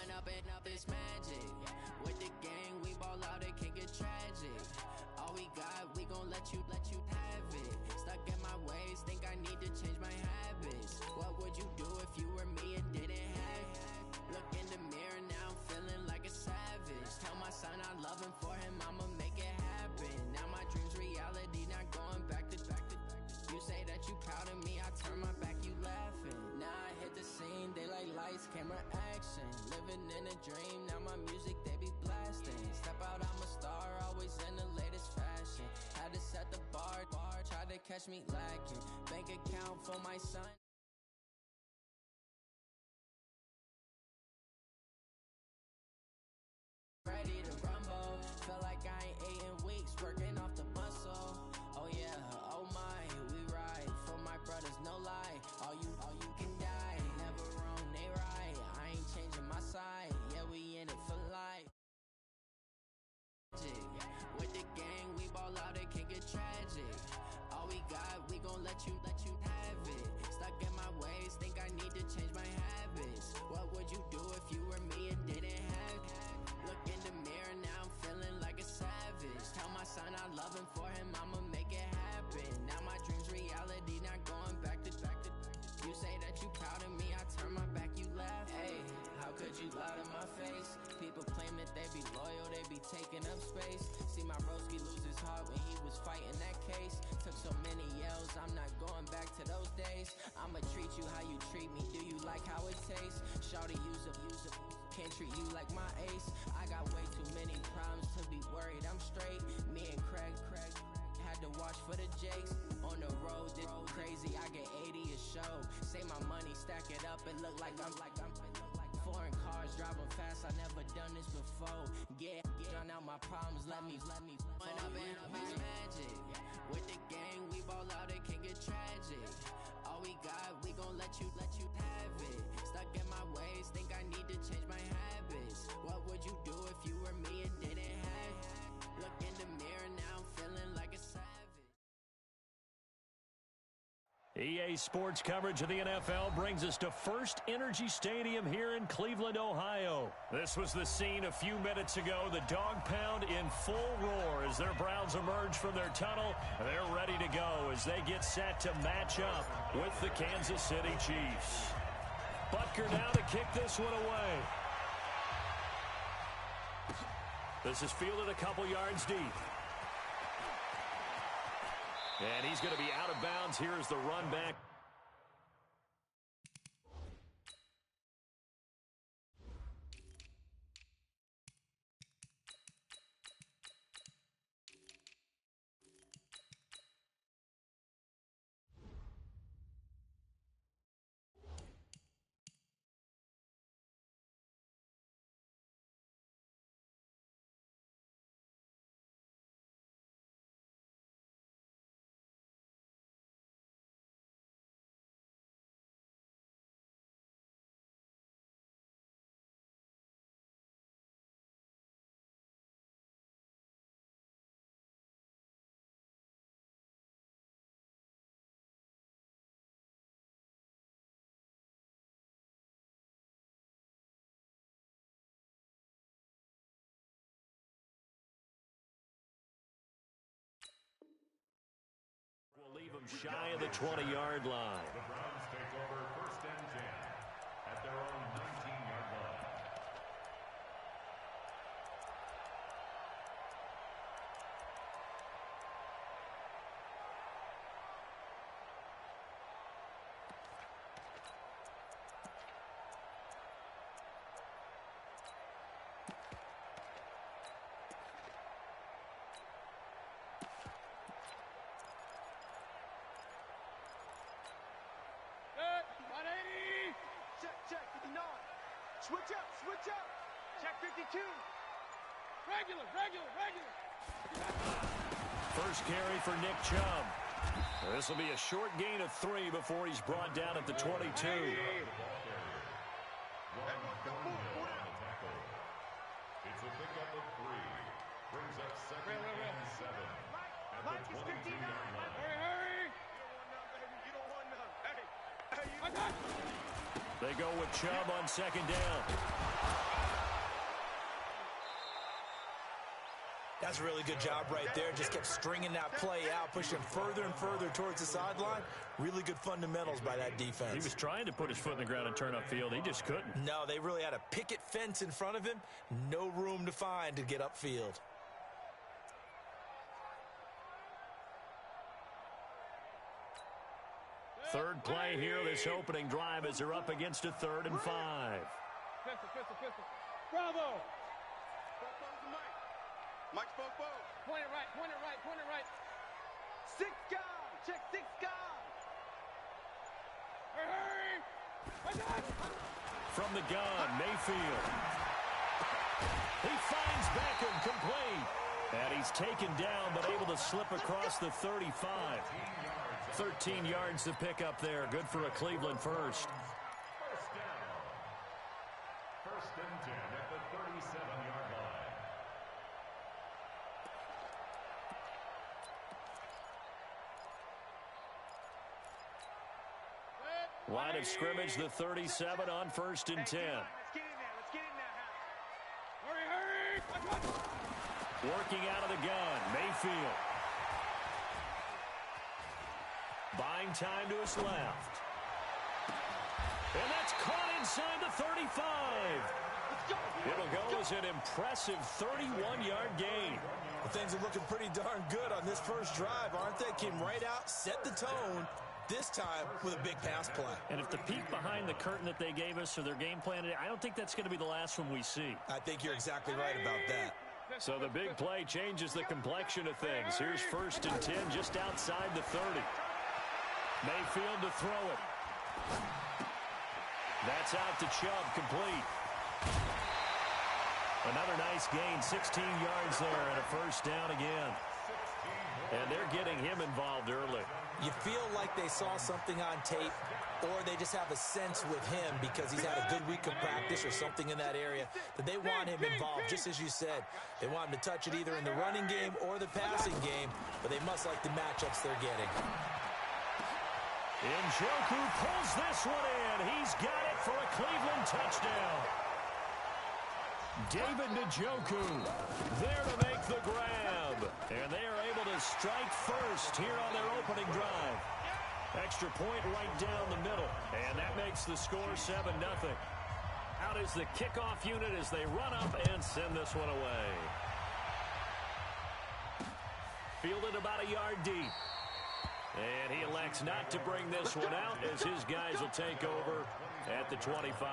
run up and up this magic. With the gang, we ball out, it can get tragic. All we got, we gon' let you have it. Stuck in my ways, think I need to change my habits. What would you do if you were me and didn't have it? Look in the mirror, now I'm feeling like a savage. Tell my son I love him, for him I'ma make it happen. Now my dream's reality, not going back to. You say that you proud of me, I turn my back, you laughing. Now I hit the scene, they like lights, camera, action. Living in a dream, now my music, they be blasting. Step out, I'm a star, always in the latest fashion. Had to set the bar, tried to catch me lacking. Bank account for my son. Ready to rumble, felt like I ain't ate in weeks, working off the muscle. Oh yeah, oh my, we ride for my brothers, no lie. All you can die, never wrong, they right. I ain't changing my side, yeah, we in it for life. With the gang, we ball out, it can get tragic. All we got, we gon' let you have it. Stuck in my ways, think I need to change my habits. What would you do if you were me and didn't have it? Look in the mirror, now I'm feeling like a savage. Tell my son I love him, for him I'ma make it happen. Now my dream's reality, not going back to. You say that you proud of me, I turn my back, you laugh. Hey, how could you lie to my face? People claim that they be loyal, they be taking up space. See my broski lose his heart when he was fighting that case. Took so many yells, I'm not going back to those days. I'ma treat you how you treat me, do you like how it tastes? Shawty, use up, can't treat you like my ace. I got way too many problems to be worried, I'm straight. Me and Craig had to watch for the Jakes. On the road, this crazy, I get 80 a show. Say my money, stack it up, it look like I'm foreign cars, driving fast, I never done this before. Yeah, drown out my problems, let me run up and up is magic. With the gang, we ball out, it can get tragic. All we got, we gon' let you have it. Stuck in my ways, think I need to change my habits. What would you do if you were me and didn't have it? Look in the mirror, now I'm feeling like a savage. EA Sports coverage of the NFL brings us to First Energy Stadium here in Cleveland, Ohio. This was the scene a few minutes ago. The dog pound in full roar as their Browns emerge from their tunnel. They're ready to go as they get set to match up with the Kansas City Chiefs. Butker now to kick this one away. This is fielded a couple yards deep. And he's going to be out of bounds. Here's the run back. We'll leave them shy of the 20-yard line. The Browns take over 1st and 10 at their own 19-yard line. Set, 180. Check, 59. Switch up. Check 52. Regular. First carry for Nick Chubb. This will be a short gain of 3 before he's brought down at the 22. It's a pickup of 3. Brings up 2nd and 7 at the 22-yard line. Hurry. You don't want none. Hey. They go with Chubb on 2nd down. That's a really good job right there. Just kept stringing that play out, pushing further and further towards the sideline. Really good fundamentals by that defense. He was trying to put his foot in the ground and turn upfield. He just couldn't. No, they really had a picket fence in front of him. No room to find to get upfield. Third play here, this opening drive as they're up against a 3rd and 5. Pistol. Bravo! Mike's both. Point it right. 6 guys. Check 6 guys. Hurry! From the gun, Mayfield. He finds Beckham complete. And he's taken down, but able to slip across the 35. 13 yards to pick up there. Good for a Cleveland first. First down. 1st and 10 at the 37-yard line. Line of scrimmage, the 37 on 1st and 10. Let's get in there. Hurry! Working out of the gun, Mayfield. Buying time to his left. And that's caught inside the 35. It'll go as an impressive 31-yard gain. Well, things are looking pretty darn good on this first drive, aren't they? Came right out, set the tone, this time with a big pass play. And if the peek behind the curtain that they gave us or their game plan, I don't think that's going to be the last one we see. I think you're exactly right about that. So the big play changes the complexion of things. Here's 1st and 10 just outside the 30. Mayfield to throw it. That's out to Chubb, complete. Another nice gain, 16 yards there and a 1st down again. And they're getting him involved early. You feel like they saw something on tape, or they just have a sense with him because he's had a good week of practice or something in that area that they want him involved, just as you said. They want him to touch it either in the running game or the passing game, but they must like the matchups they're getting. Njoku pulls this one in. He's got it for a Cleveland touchdown. David Njoku there to make the grab. And they are able to strike first here on their opening drive. Extra point right down the middle. And that makes the score 7-0. Out is the kickoff unit as they run up and send this one away. Fielded about a yard deep. And he elects not to bring this one out as his guys will take over at the 25.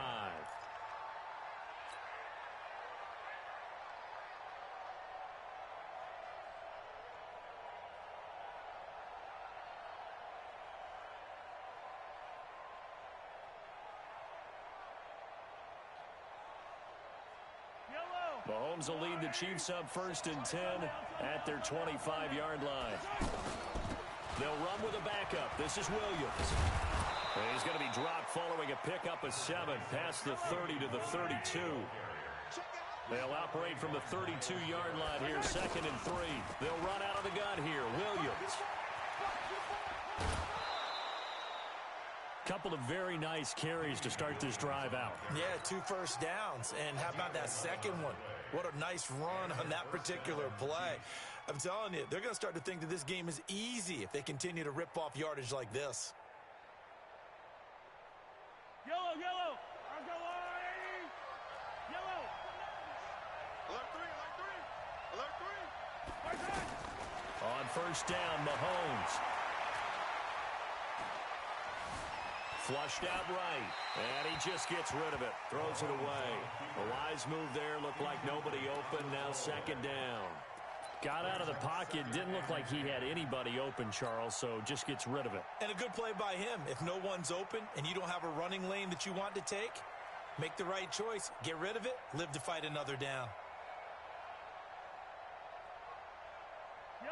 Mahomes will lead the Chiefs up 1st and 10 at their 25-yard line. They'll run with a backup. This is Williams. And he's going to be dropped following a pickup of 7 past the 30 to the 32. They'll operate from the 32-yard line here, 2nd and 3. They'll run out of the gun here. Williams. Couple of very nice carries to start this drive out. Yeah, 2 first downs. And how about that second one? What a nice run on that particular play. I'm telling you, they're going to start to think that this game is easy if they continue to rip off yardage like this. Yellow. I'll go on, 80. Yellow. Alert 3. On 1st down, Mahomes. Flushed out right, and he just gets rid of it. Throws it away. A wise move there. Looked like nobody open. Now 2nd down. Got out of the pocket. Didn't look like he had anybody open, Charles, so just gets rid of it. And a good play by him. If no one's open and you don't have a running lane that you want to take, make the right choice. Get rid of it. Live to fight another down.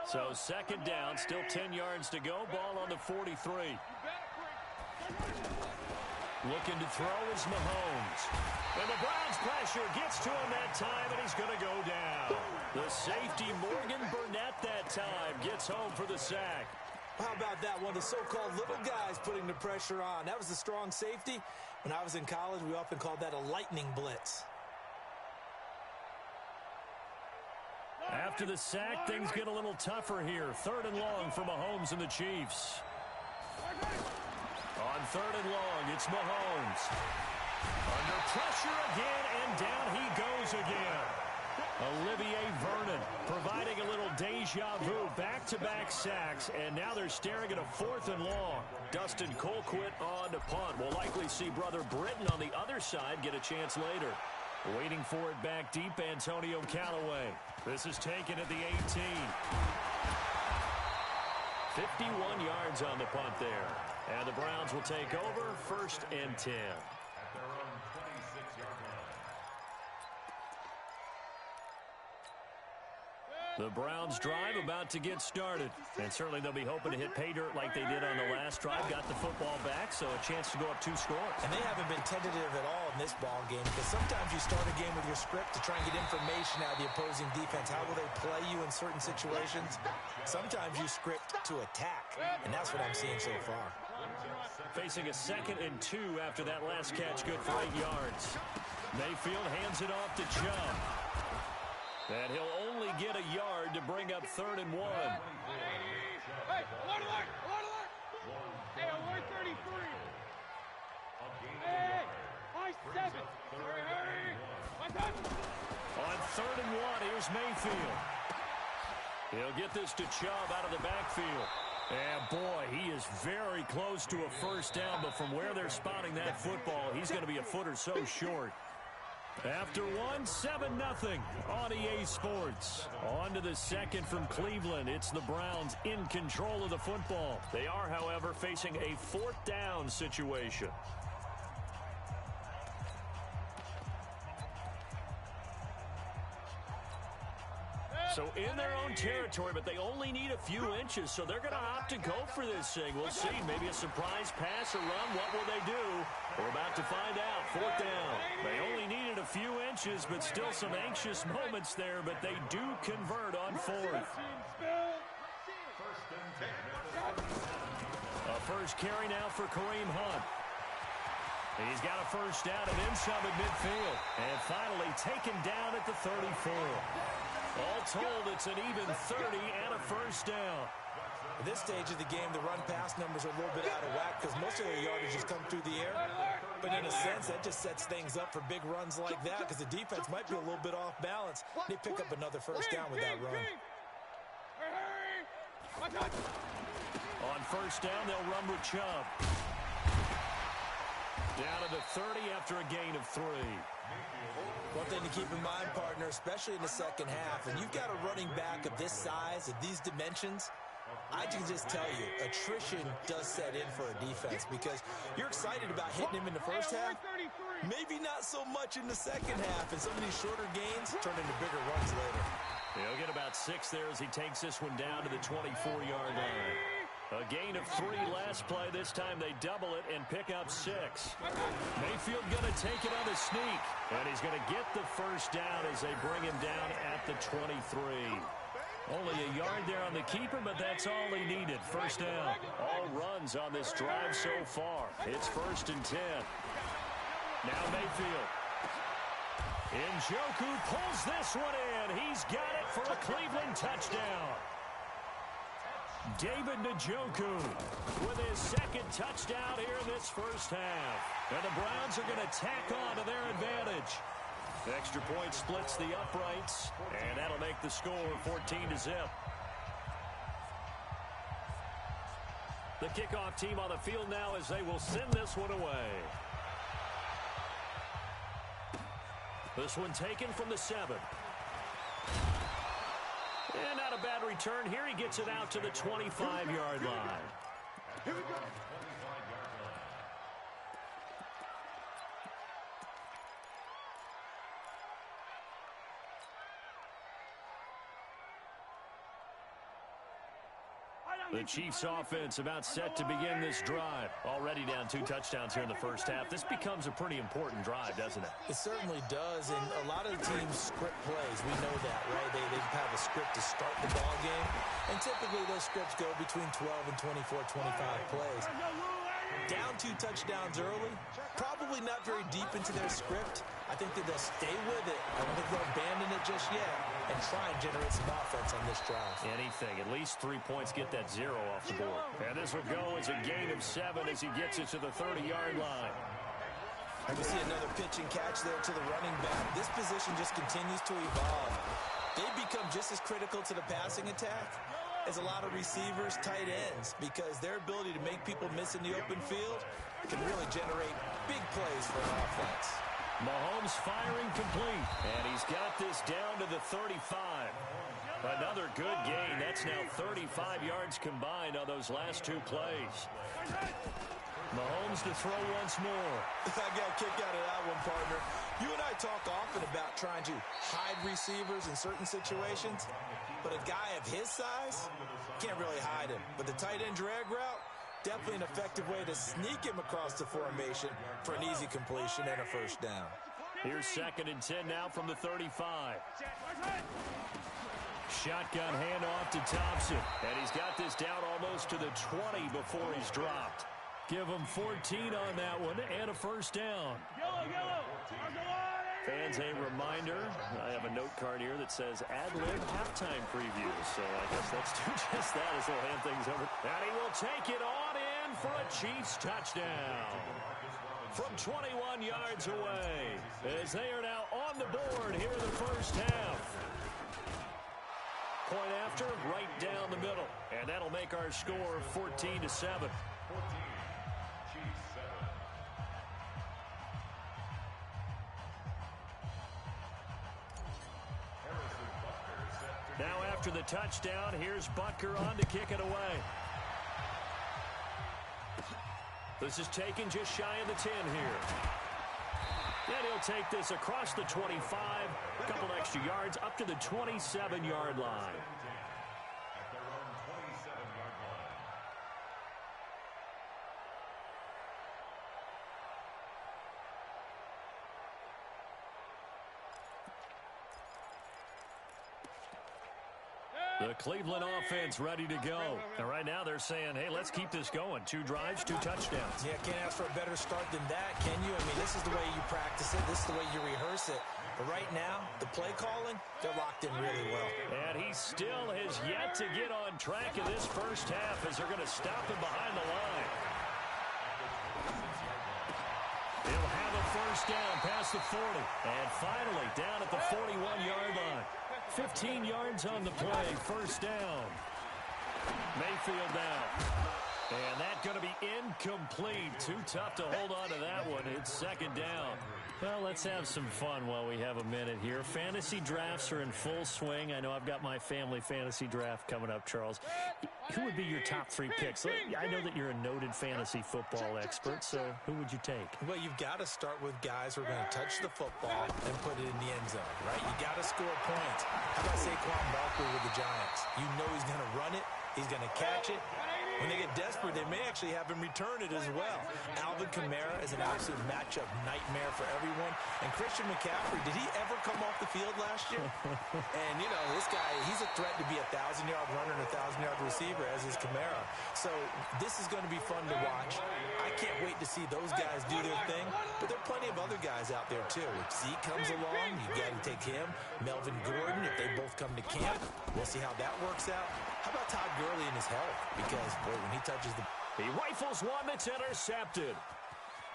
So 2nd down, still 10 yards to go. Ball on the 43. Looking to throw is Mahomes. And the Browns pressure gets to him that time, and he's going to go down. The safety, Morgan Burnett, that time gets home for the sack. How about that? One of the so-called little guys putting the pressure on. That was a strong safety. When I was in college, we often called that a lightning blitz. After the sack, things get a little tougher here. 3rd and long for Mahomes and the Chiefs. On 3rd and long, it's Mahomes. Under pressure again, and down he goes again. Olivier Vernon providing a little deja vu, back-to-back sacks, and now they're staring at a 4th and long. Dustin Colquitt on to punt. We'll likely see Brother Britton on the other side get a chance later. Waiting for it back deep, Antonio Callaway. This is taken at the 18. 51 yards on the punt there. And the Browns will take over, 1st and 10. At their own 26-yard line. The Browns drive about to get started. And certainly they'll be hoping to hit pay dirt like they did on the last drive. Got the football back, so a chance to go up 2 scores. And they haven't been tentative at all in this ball game, because sometimes you start a game with your script to try and get information out of the opposing defense. How will they play you in certain situations? Sometimes you script to attack, and that's what I'm seeing so far. Facing a 2nd and 2 after that last catch, good for 8 yards. Mayfield hands it off to Chubb. And he'll only get a yard to bring up 3rd and 1. Hey, alert, alert, alert, alert. Hey, alert 33. Hey, I 7. Hurry, my touch. On 3rd and 1, here's Mayfield. He'll get this to Chubb out of the backfield. And boy, he is very close to a 1st down, but from where they're spotting that football, he's going to be a foot or so short. After 1, 7-0 on EA Sports. On to the 2nd from Cleveland. It's the Browns in control of the football. They are, however, facing a 4th down situation. So in their own territory, but they only need a few inches, so they're going to opt to go for this thing. We'll see. Maybe a surprise pass or run. What will they do? We're about to find out. 4th down. They only needed a few inches, but still some anxious moments there, but they do convert on 4th. A first carry now for Kareem Hunt. He's got a 1st down and then some at midfield. And finally taken down at the 34. All told, it's an even 30 and a 1st down. At this stage of the game, the run-pass numbers are a little bit out of whack because most of their yardage has come through the air. But in a sense, that just sets things up for big runs like that because the defense might be a little bit off balance. They pick up another 1st down with that run. On 1st down, they'll run with Chubb. Down to the 30 after a gain of 3. One thing to keep in mind, partner, especially in the 2nd half, when you've got a running back of this size, of these dimensions, I can just tell you, attrition does set in for a defense because you're excited about hitting him in the 1st half, maybe not so much in the 2nd half, and some of these shorter gains turn into bigger runs later. He'll get about 6 there as he takes this one down to the 24-yard line. A gain of 3 last play. This time they double it and pick up 6. Mayfield going to take it on the sneak. And he's going to get the 1st down as they bring him down at the 23. Only a yard there on the keeper, but that's all he needed. 1st down. All runs on this drive so far. It's 1st and 10. Now Mayfield. Njoku pulls this one in. He's got it for a Cleveland touchdown. David Njoku with his 2nd touchdown here in this 1st half. And the Browns are going to tack on to their advantage. The extra point splits the uprights, and that'll make the score 14-0. The kickoff team on the field now as they will send this one away. This one taken from the 7. And not a bad return here. He gets it out to the 25-yard line. Here we go. The Chiefs offense about set to begin this drive. Already down 2 touchdowns here in the 1st half. This becomes a pretty important drive, doesn't it? It certainly does, and a lot of the teams script plays. We know that, right? They have a script to start the ball game, and typically those scripts go between 12 and 24, 25 plays. Down 2 touchdowns early, probably not very deep into their script. I think that they'll stay with it. I don't think they'll abandon it just yet and try and generate some offense on this drive. Anything. At least 3 points get that 0 off the board. And this will go as a gain of 7 as he gets it to the 30-yard line. And we see another pitch and catch there to the running back. This position just continues to evolve. They become just as critical to the passing attack as a lot of receivers, tight ends, because their ability to make people miss in the open field can really generate big plays for an offense. Mahomes firing complete, and he's got this down to the 35. Another good gain. That's now 35 yards combined on those last 2 plays. Mahomes to throw once more. I got a kick out of that one, partner. You and I talk often about trying to hide receivers in certain situations, but a guy of his size can't really hide him. But the tight end drag route, definitely an effective way to sneak him across the formation for an easy completion and a first down. Here's 2nd and 10 now from the 35. Shotgun handoff to Thompson, and he's got this down almost to the 20 before he's dropped. Give him 14 on that one and a first down. Fans, a reminder, I have a note card here that says ad-lib halftime preview. So I guess let's do just that as we'll hand things over. And he will take it on in for a Chiefs touchdown. From 21 yards away, as they are now on the board here in the first half. Point after, right down the middle. And that'll make our score 14-7. Now after the touchdown, here's Butker on to kick it away. This is taken just shy of the 10 here. And he'll take this across the 25, a couple extra yards, up to the 27-yard line. The Cleveland offense ready to go. And right now they're saying, hey, let's keep this going. 2 drives, 2 touchdowns. Yeah, can't ask for a better start than that, can you? I mean, this is the way you practice it. This is the way you rehearse it. But right now, the play calling, they're locked in really well. And he still has yet to get on track in this first half as they're going to stop him behind the line. He'll have a first down past the 40. And finally, down at the 41-yard line. 15 yards on the play, first down. Mayfield down. And that's going to be incomplete. Too tough to hold on to that one. It's 2nd down. Well, let's have some fun while we have a minute here. Fantasy drafts are in full swing. I know I've got my family fantasy draft coming up, Charles. Who would be your top 3 picks? I know that you're a noted fantasy football expert, so who would you take? Well, you've got to start with guys who are going to touch the football and put it in the end zone, right? You got to score points. How about Saquon Barkley with the Giants? You know he's going to run it. He's going to catch it. When they get desperate, they may actually have him return it as well. Alvin Kamara is an absolute matchup nightmare for everyone. And Christian McCaffrey, did he ever come off the field last year? And, you know, this guy, he's a threat to be a 1,000-yard runner and a 1,000-yard receiver, as is Kamara. So this is going to be fun to watch. I can't wait to see those guys do their thing. But there are plenty of other guys out there, too. If Zeke comes along, you got to take him. Melvin Gordon, if they both come to camp, we'll see how that works out. How about Todd Gurley and his health? Because, boy, when he touches the... He rifles one that's intercepted.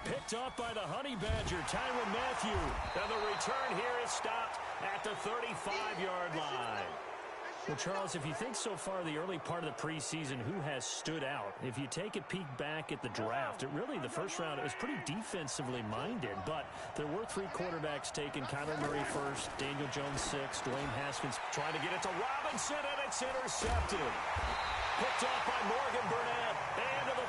Picked off by the Honey Badger, Tyrann Mathieu. And the return here is stopped at the 35-yard line. Well, Charles, if you think so far the early part of the preseason, who has stood out? If you take a peek back at the draft, the first round, it was pretty defensively minded, but there were 3 quarterbacks taken. Kyler Murray first, Daniel Jones 6th, Dwayne Haskins trying to get it to Robinson, and it's intercepted. Picked off by Morgan Burnett, and to the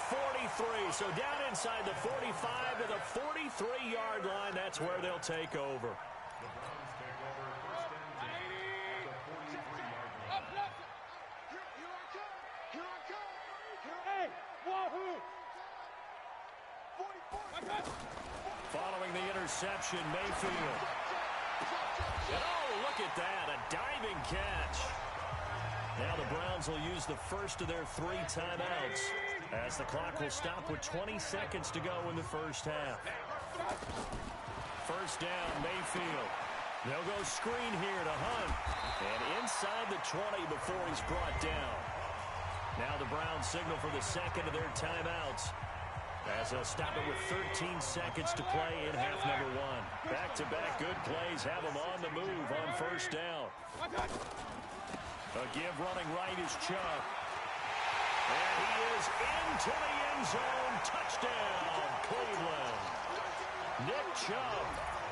43. So down inside the 45 to the 43-yard line, that's where they'll take over. Following the interception, Mayfield. And oh, look at that, a diving catch. Now the Browns will use the first of their 3 timeouts As the clock will stop with 20 seconds to go in the first half. First down, Mayfield. They'll go screen here to Hunt. And inside the 20 before he's brought down. Now the Browns signal for the second of their timeouts, as they'll stop it with 13 seconds to play in half number one. Back-to-back good plays have them on the move on first down. A give running right is Chubb. And he is into the end zone. Touchdown, Cleveland. Nick Chubb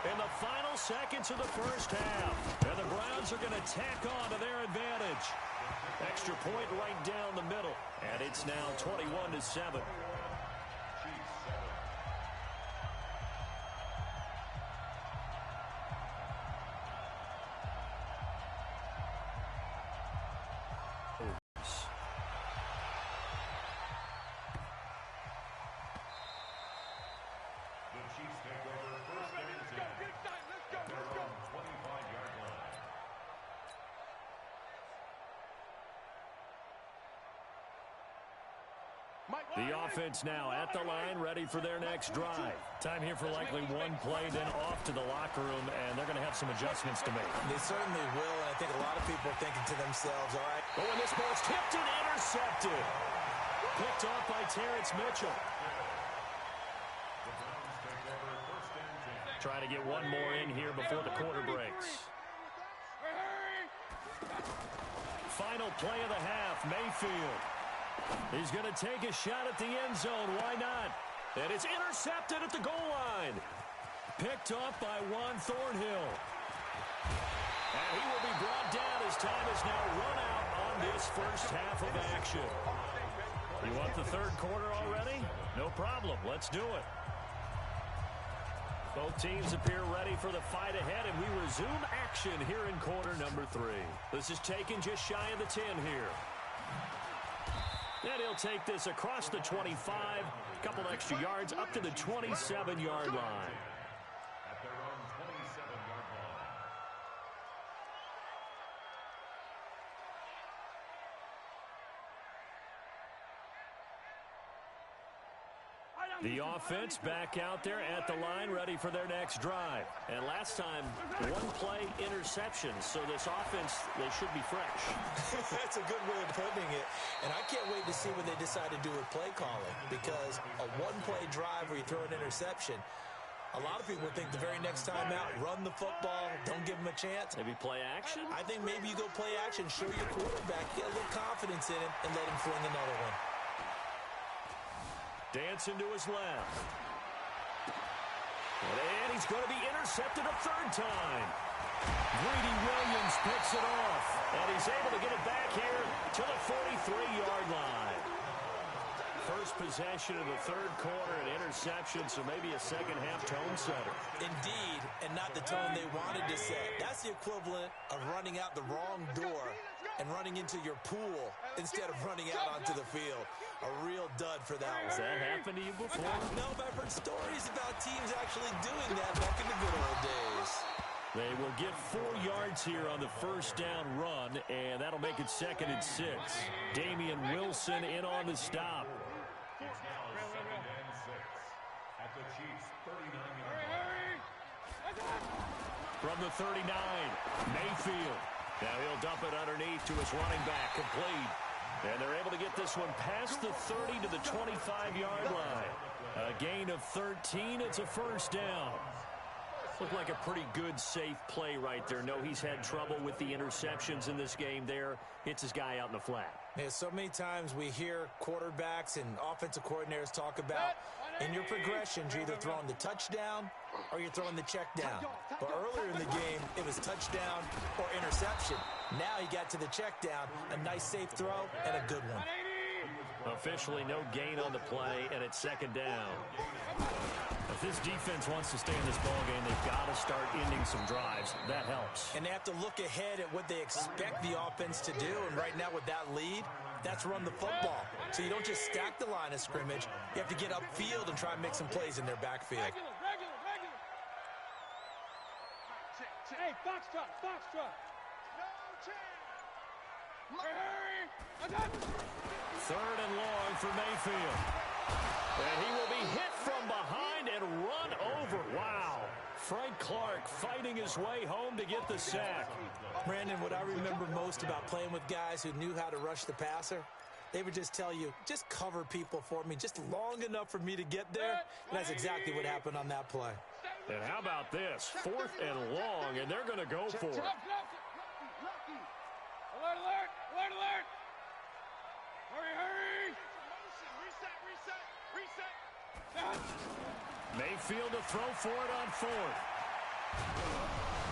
in the final seconds of the first half. And the Browns are going to tack on to their advantage. Extra point right down the middle. And it's now 21-7. The offense now at the line, ready for their next drive. Time here for likely one play, then off to the locker room, and they're going to have some adjustments to make. They certainly will, and I think a lot of people are thinking to themselves, all right. Oh, and this ball's tipped and intercepted. Picked off by Terrence Mitchell. Try to get one more in here before the quarter breaks. Final play of the half, Mayfield. He's going to take a shot at the end zone. Why not? And it's intercepted at the goal line. Picked off by Juan Thornhill. And he will be brought down as time is now run out on this first half of action. You want the third quarter already? No problem. Let's do it. Both teams appear ready for the fight ahead, and we resume action here in quarter number 3. This is taken just shy of the 10 here. And he'll take this across the 25, a couple extra yards up to the 27-yard line. At their own 27-yard line. The offense back out there at the line, ready for their next drive. And last time, one play interception. So this offense, they should be fresh. That's a good way of putting it. And I can't wait to see what they decide to do with play calling. Because a one-play drive where you throw an interception, a lot of people think the very next time out, run the football, don't give them a chance. Maybe play action? I think maybe you go play action, show your quarterback, get a little confidence in him, and let him fling another one. Dancing to his left. And he's going to be intercepted a third time. Greedy Williams picks it off. And he's able to get it back here to the 43-yard line. First possession of the third quarter, an interception, so maybe a second-half tone setter. Indeed, and not the tone they wanted to set. That's the equivalent of running out the wrong door and running into your pool instead of running out onto the field. A real dud for that one. Has that happened to you before? No, but I've heard stories about teams actually doing that back in the good old days. They will get 4 yards here on the first down run, and that'll make it 2nd and 6. Damian Wilson in on the stop. It's now 2nd and 6 at the Chiefs' 39-yard line. From the 39, Mayfield. Now he'll dump it underneath to his running back, complete. And they're able to get this one past the 30 to the 25-yard line. A gain of 13. It's a first down. Looked like a pretty good, safe play right there. No, he's had trouble with the interceptions in this game there. Hits his guy out in the flat. Yeah, so many times we hear quarterbacks and offensive coordinators talk about in your progressions, you're either throwing the touchdown or you're throwing the check down. But earlier in the game, it was touchdown or interception. Now he got to the check down, a nice safe throw and a good one. Officially no gain on the play, and it's 2nd down. If this defense wants to stay in this ballgame, they've got to start ending some drives. That helps. And they have to look ahead at what they expect the offense to do. And right now with that lead, that's run the football. So you don't just stack the line of scrimmage. You have to get upfield and try and make some plays in their backfield. Regular. Hey, Foxtrot. No chance. Third and long for Mayfield. And he will be hit from behind and run over. Wow. Frank Clark fighting his way home to get the sack. Brandon, what I remember most about playing with guys who knew how to rush the passer, they would just tell you, just cover people for me just long enough for me to get there. And that's exactly what happened on that play. And how about this? 4th and long, and they're going to go for it. Lucky. Alert, alert, alert, alert. Hurry. Reset. Mayfield to throw for it on 4th.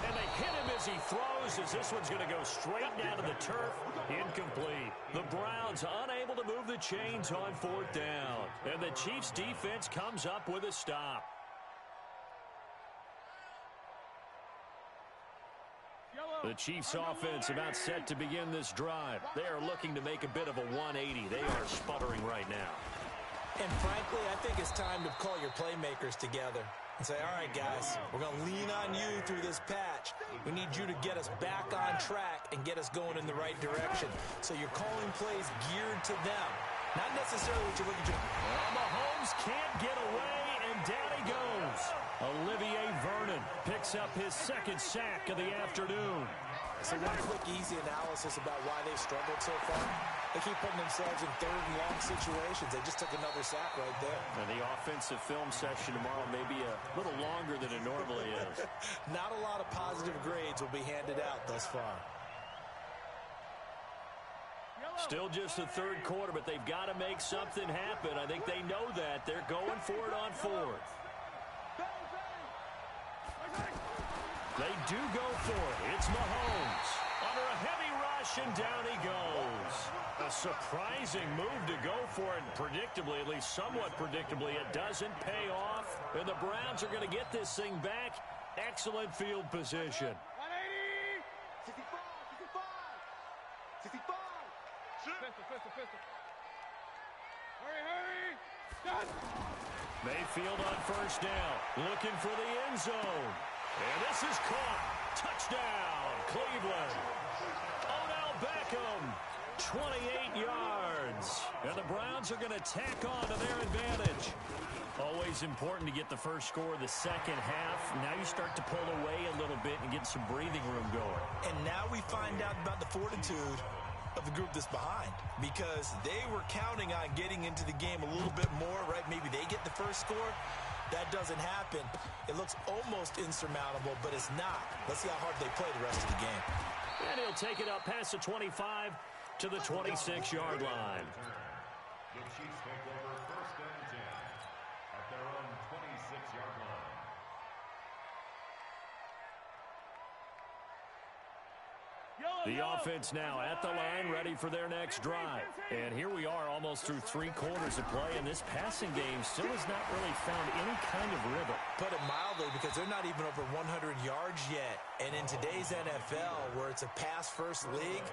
And they hit him as he throws, as this one's going to go straight down to the turf. Incomplete. The Browns unable to move the chains on 4th down. And the Chiefs defense comes up with a stop. The Chiefs offense about set to begin this drive. They are looking to make a bit of a 180. They are sputtering right now. And frankly, I think it's time to call your playmakers together and say, all right, guys, we're going to lean on you through this patch. We need you to get us back on track and get us going in the right direction. So you're calling plays geared to them, not necessarily what you're looking to. Well, Mahomes can't get away, and down he goes. Olivier Vernon picks up his 2nd sack of the afternoon. So one quick, easy analysis about why they've struggled so far. They keep putting themselves in 3rd and long situations. They just took another sack right there. And the offensive film session tomorrow may be a little longer than it normally is. Not a lot of positive grades will be handed out thus far. Still just the 3rd quarter, but they've got to make something happen. I think they know that. They're going for it on 4th. They do go for it. It's Mahomes. Under a heavy rush, and down he goes. A surprising move to go for it. Predictably, at least somewhat predictably, it doesn't pay off. And the Browns are going to get this thing back. Excellent field position. 180. 65. Pistol. Hurry. Done. Mayfield on 1st down. Looking for the end zone. And this is caught. Touchdown, Cleveland. Odell Beckham, 28 yards. And the Browns are going to tack on to their advantage. Always important to get the first score of the second half. Now you start to pull away a little bit and get some breathing room going. And now we find out about the fortitude of the group that's behind, because they were counting on getting into the game a little bit more, right? Maybe they get the first score. That doesn't happen. It looks almost insurmountable, but it's not. Let's see how hard they play the rest of the game. And he'll take it up past the 25 to the 26-yard line. The Chiefs take over 1st and 10 at their own 26-yard line. The offense now at the line, ready for their next drive. And here we are almost through 3 quarters of play, and this passing game still has not really found any kind of rhythm. Put it mildly, because they're not even over 100 yards yet. And in today's NFL, where it's a pass-first league,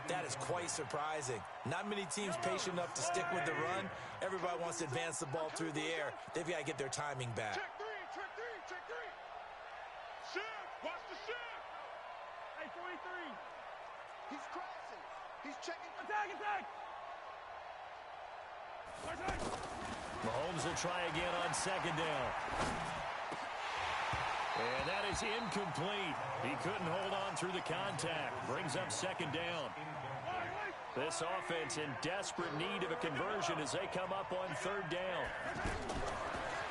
that is quite surprising. Not many teams patient enough to stick with the run. Everybody wants to advance the ball through the air. They've got to get their timing back. Check three. Shift. Watch the shift. Hey, 43. He's crossing. He's checking. Attack. Mahomes will try again on 2nd down. And that is incomplete. He couldn't hold on through the contact. Brings up 2nd down. This offense in desperate need of a conversion as they come up on 3rd down.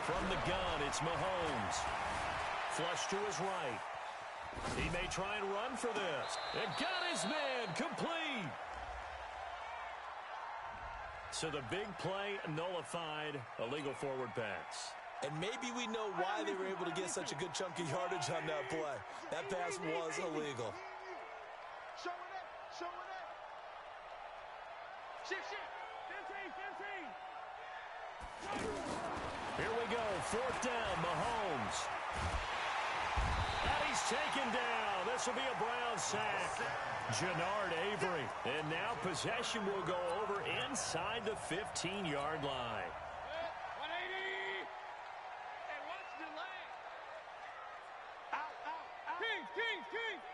From the gun, it's Mahomes. Flush to his right. He may try and run for this. And got his man complete. So the big play nullified, illegal forward pass. And maybe we know why they were able to get such a good chunk of yardage on that play. That pass was illegal. Show it. Shift. 15. Here we go. 4th down, Mahomes. And he's taken down. This will be a Brown sack. Jannard Avery. And now possession will go over inside the 15-yard line. 180. And watch the leg. Out. Kings.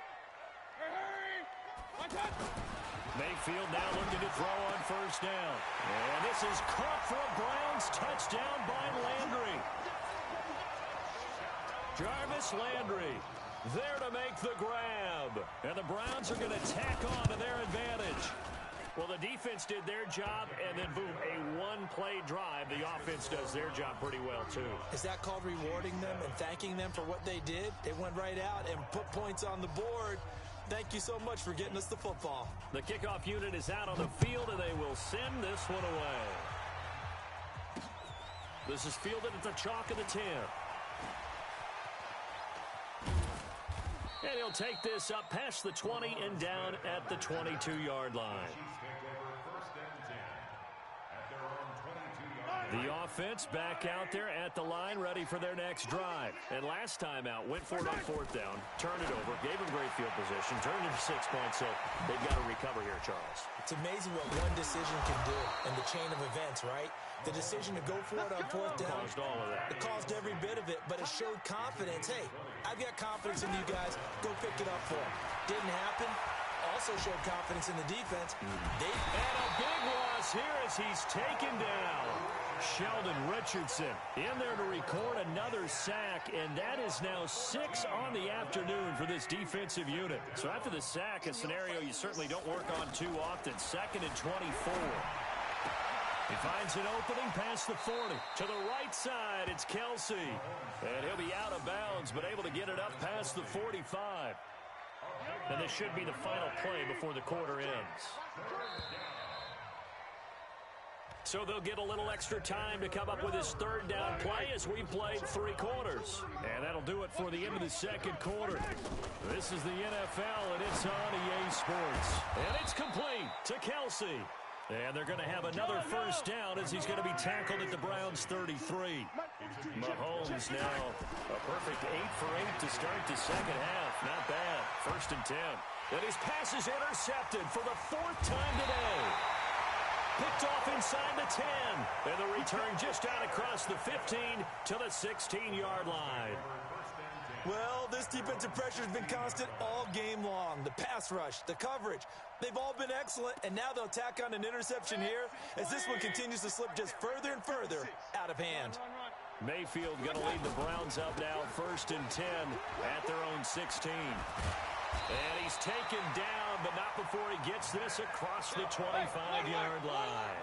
Mayfield now looking to throw on first down. And this is caught for a Browns touchdown by Landry. Jarvis Landry there to make the grab. And the Browns are going to tack on to their advantage. Well, the defense did their job, and then, boom, a one-play drive. The offense does their job pretty well, too. Is that called rewarding them and thanking them for what they did? They went right out and put points on the board. Thank you so much for getting us the football. The kickoff unit is out on the field, and they will send this one away. This is fielded at the chalk of the 10. And he'll take this up past the 20 and down at the 22-yard line. The offense back out there at the line, ready for their next drive. And last time out, went for it on fourth down, turned it over, gave him great field position, turned it to 6 points, so they've got to recover here, Charles. It's amazing what one decision can do in the chain of events, right? The decision to go for it on fourth down. Caused all of that. It caused every bit of it, but it showed confidence. Hey, I've got confidence in you guys. Go pick it up for them. Didn't happen. Also showed confidence in the defense. And a big loss here as he's taken down. Sheldon Richardson in there to record another sack, and that is now 6 on the afternoon for this defensive unit. So after the sack, a scenario you certainly don't work on too often. 2nd and 24. He finds an opening past the 40. To the right side, it's Kelsey. And he'll be out of bounds, but able to get it up past the 45. And this should be the final play before the quarter ends. So they'll get a little extra time to come up with his third down play as we played 3 quarters. And that'll do it for the end of the second quarter. This is the NFL, and it's on EA Sports. And it's complete to Kelsey. And they're going to have another first down as he's going to be tackled at the Browns' 33. Mahomes now a perfect 8 for 8 to start the second half. Not bad. 1st and 10. And his pass is intercepted for the 4th time today. Picked off inside the 10. And the return just out across the 15 to the 16-yard line. Well, this defensive pressure has been constant all game long. The pass rush, the coverage, they've all been excellent, and now they'll tack on an interception here as this one continues to slip just further and further out of hand. Mayfield going to lead the Browns up now, 1st and 10 at their own 16. And he's taken down, but not before he gets this across the 25-yard line.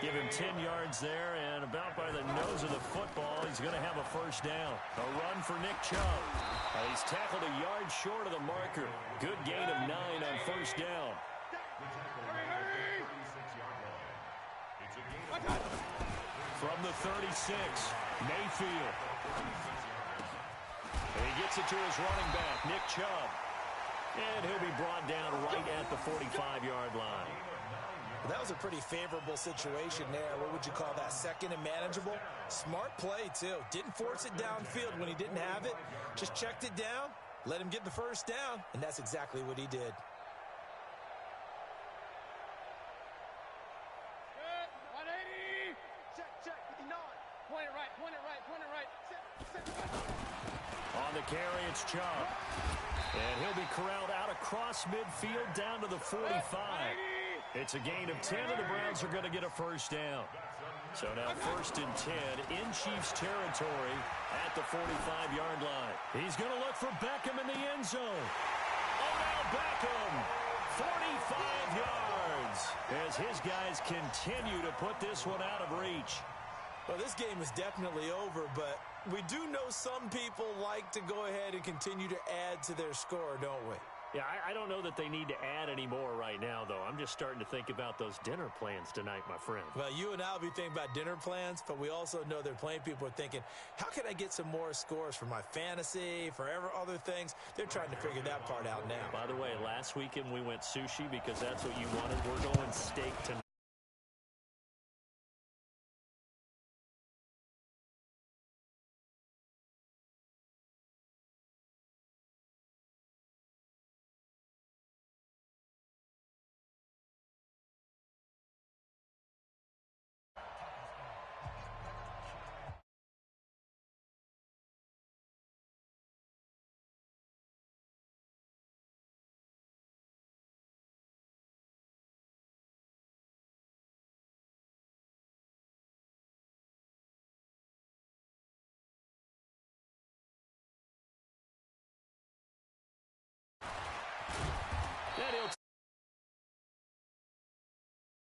Give him 10 yards there, and about by the nose of the football, he's going to have a first down. A run for Nick Chubb. He's tackled a yard short of the marker. Good gain of 9 on first down. From the 36, Mayfield. And he gets it to his running back, Nick Chubb. And he'll be brought down right at the 45-yard line. Well, that was a pretty favorable situation there. What would you call that? 2nd and manageable? Smart play, too. Didn't force it downfield when he didn't have it. Just checked it down, let him get the first down, and that's exactly what he did. Good. 180. Check, 59. Point it right, point it right, point it right. On the carry, it's Chubb. And he'll be corralled out across midfield down to the 45. It's a gain of 10, and the Browns are going to get a first down. So now 1st and 10 in Chiefs territory at the 45-yard line. He's going to look for Beckham in the end zone. Odell Beckham, 45 yards, as his guys continue to put this one out of reach. Well, this game is definitely over, but we do know some people like to go ahead and continue to add to their score, don't we? Yeah, I don't know that they need to add any more right now, though. I'm just starting to think about those dinner plans tonight, my friend. Well, you and I will be thinking about dinner plans, but we also know they're playing people are thinking, how can I get some more scores for my fantasy, for other things? They're trying to figure that part out now. By the way, last weekend we went sushi because that's what you wanted. We're going steak tonight.